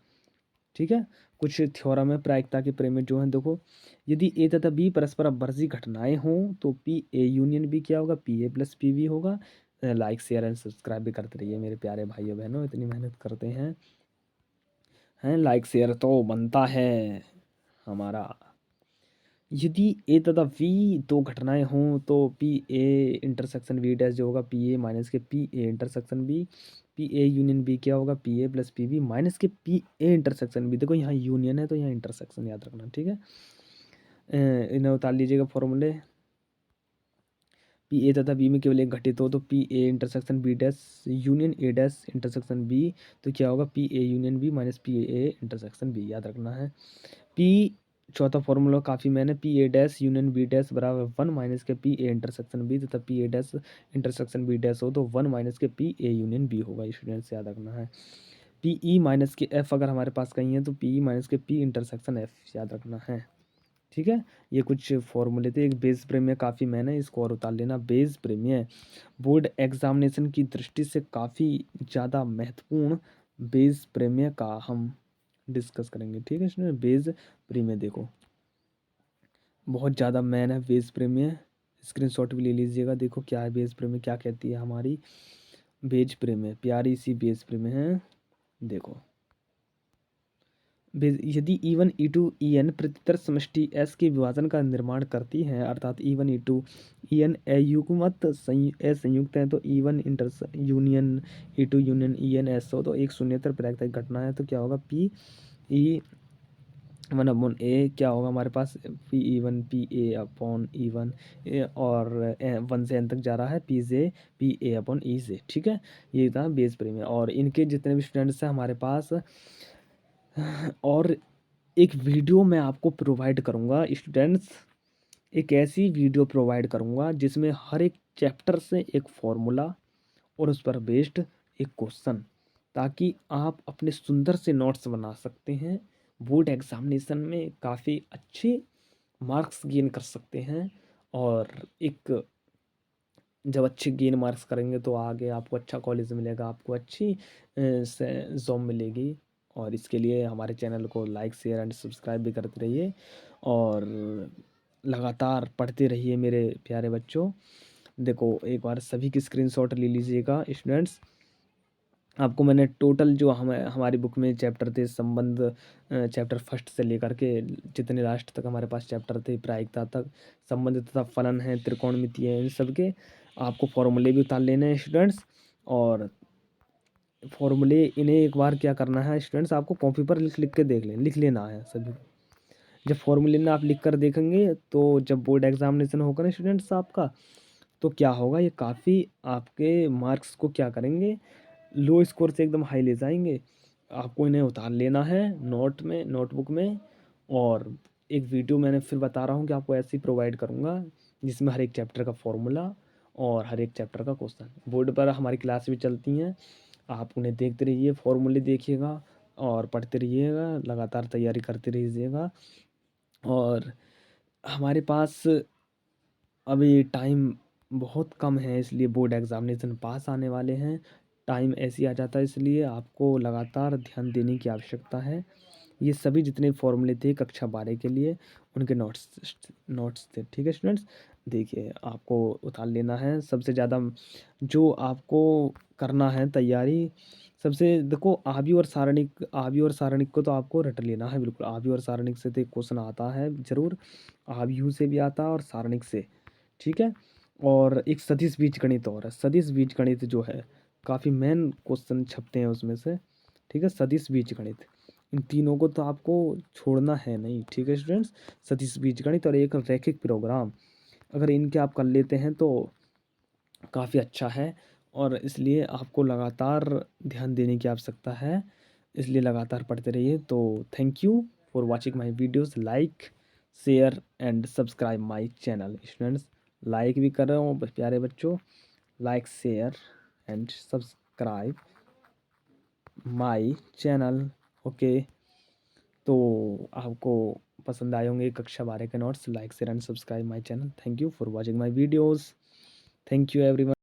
ठीक है। कुछ थ्योरम है प्रायिकता के प्रेम में जो है, देखो यदि ए तथा बी परस्पर अपवर्ती घटनाएं हों तो पी ए यूनियन बी क्या होगा, p a plus p b होगा। लाइक शेयर एंड सब्सक्राइब भी करते रहिए मेरे प्यारे भाइयों बहनों, इतनी मेहनत करते हैं लाइक शेयर तो बनता है हमारा। यदि ए तथा वी दो घटनाएं हों तो p a intersection b dash जो होगा पी ए माइनस के p a intersection b, p a union b क्या होगा, p a plus p b minus के पी ए इंटरसेक्शन बी। देखो यहाँ यूनियन है तो यहाँ इंटरसेक्शन याद रखना, ठीक है। इन्हें उतार लीजिएगा फॉर्मूले। पी ए तथा बी में केवल एक घटित हो तो p a intersection b dash union a dash intersection b, तो क्या होगा, p a union b minus p a intersection b, याद रखना है। पी चौथा फॉर्मूला काफ़ी मैंने, p a dash union b dash बराबर 1 माइनस के पी ए इंटरसेक्शन बी, तथा p a dash intersection b dash हो तो 1 माइनस के पी ए यूनियन बी होगा, स्टूडेंट्स याद रखना है। पी ई माइनस के एफ अगर हमारे पास कहीं है तो पी ई माइनस के पी इंटरसेक्शन एफ, याद रखना है, ठीक है। ये कुछ फॉर्मूले थे। एक बेस प्रीमियम काफ़ी मैंने, इसको और उतार लेना। बेस प्रीमियम बोर्ड एग्जामिनेशन की दृष्टि से काफ़ी ज़्यादा महत्वपूर्ण बेस प्रीमियम का हम डिस्कस करेंगे, ठीक है स्टूडेंट। बेस प्रीमियम देखो बहुत ज़्यादा मैन है बेस प्रीमियम, स्क्रीनशॉट भी ले लीजिएगा। देखो क्या है बेस प्रीमियम, क्या कहती है हमारी बेस प्रीमियम, प्यारी सी बेस प्रीमियम है। देखो यदि E1 E2 En प्रतितर समष्टि S के विभाजन का निर्माण करती हैं, अर्थात E1 E2 En अयुग्मत असंयुक्त हैं, तो E1 union E2 union En S हो तो एक शून्येतर प्राकृतिक घटना है, तो क्या होगा, P1 अपॉन ए क्या होगा हमारे पास, P1 PA अपॉन E1 और 1 से n तक जा रहा है PA अपॉन E से, ठीक है। ये था बेस प्रीमियम। और इनके जितने भी स्टूडेंट्स हैं हमारे पास, और एक वीडियो मैं आपको प्रोवाइड करूँगा स्टूडेंट्स, एक ऐसी वीडियो प्रोवाइड करूँगा जिसमें हर एक चैप्टर से एक फॉर्मूला और उस पर बेस्ड एक क्वेश्चन, ताकि आप अपने सुंदर से नोट्स बना सकते हैं, बोर्ड एग्जामिनेशन में काफ़ी अच्छे मार्क्स गेन कर सकते हैं। और एक जब अच्छे गेन मार्क्स करेंगे तो आगे आपको अच्छा कॉलेज मिलेगा, आपको अच्छी जॉब मिलेगी। और इसके लिए हमारे चैनल को लाइक शेयर एंड सब्सक्राइब भी करते रहिए और लगातार पढ़ते रहिए मेरे प्यारे बच्चों। देखो एक बार सभी की स्क्रीनशॉट ले लीजिएगा स्टूडेंट्स। आपको मैंने टोटल जो हमारी बुक में चैप्टर थे संबंध, चैप्टर फर्स्ट से लेकर के जितने लास्ट तक हमारे पास चैप्टर थे, प्रायिकता तक, संबंध तथा फलन है, त्रिकोणमिति है, इन सब के आपको फॉर्मूले भी उतार लेने हैं स्टूडेंट्स। और फॉर्मूले इन्हें एक बार क्या करना है स्टूडेंट्स, आपको कॉपी पर लिख लिख के लिख लेना है सभी। जब फॉर्मूले में आप लिख कर देखेंगे तो जब बोर्ड एग्जामिनेशन होगा ना स्टूडेंट्स आपका, तो क्या होगा, ये काफ़ी आपके मार्क्स को क्या करेंगे, लो स्कोर से एकदम हाई ले जाएंगे। आपको इन्हें उतार लेना है नोटबुक में। और एक वीडियो मैंने फिर बता रहा हूँ कि आपको ऐसे ही प्रोवाइड करूँगा जिसमें हर एक चैप्टर का फॉर्मूला और हर एक चैप्टर का क्वेश्चन, बोर्ड पर हमारी क्लास भी चलती हैं, आप उन्हें देखते रहिए, फॉर्मूले देखिएगा और पढ़ते रहिएगा, लगातार तैयारी करते रहिएगा। और हमारे पास अभी टाइम बहुत कम है, इसलिए बोर्ड एग्ज़ामिनेशन पास आने वाले हैं, टाइम ऐसे ही आ जाता है, इसलिए आपको लगातार ध्यान देने की आवश्यकता है। ये सभी जितने फॉर्मूले थे कक्षा 12 के लिए उनके नोट्स थे, ठीक है स्टूडेंट्स। देखिए आपको उतार लेना है, सबसे ज़्यादा जो आपको करना है तैयारी, सबसे देखो आवी और सारणिक को तो आपको रट लेना है बिल्कुल। आवी और सारणिक से तो एक क्वेश्चन आता है ज़रूर, आव्यूह से भी आता है और सारणिक से, ठीक है। और एक सदिश बीजगणित और है, सदिश बीजगणित जो है काफ़ी मेन क्वेश्चन छपते हैं उसमें से, ठीक है। सदिश बीजगणित, इन तीनों को तो आपको छोड़ना है नहीं, ठीक है स्टूडेंट्स। सदिश बीजगणित और एक रैखिक प्रोग्राम, अगर इनके आप कर लेते हैं तो काफ़ी अच्छा है। और इसलिए आपको लगातार ध्यान देने की आवश्यकता है, इसलिए लगातार पढ़ते रहिए। तो thank you for watching my videos, like share and subscribe my channel students. Like भी कर रहे हो प्यारे बच्चों, like share and subscribe my channel, okay. तो आपको पसंद आए होंगे कक्षा 12 के notes, like share and subscribe my channel. Thank you for watching my videos, thank you everyone.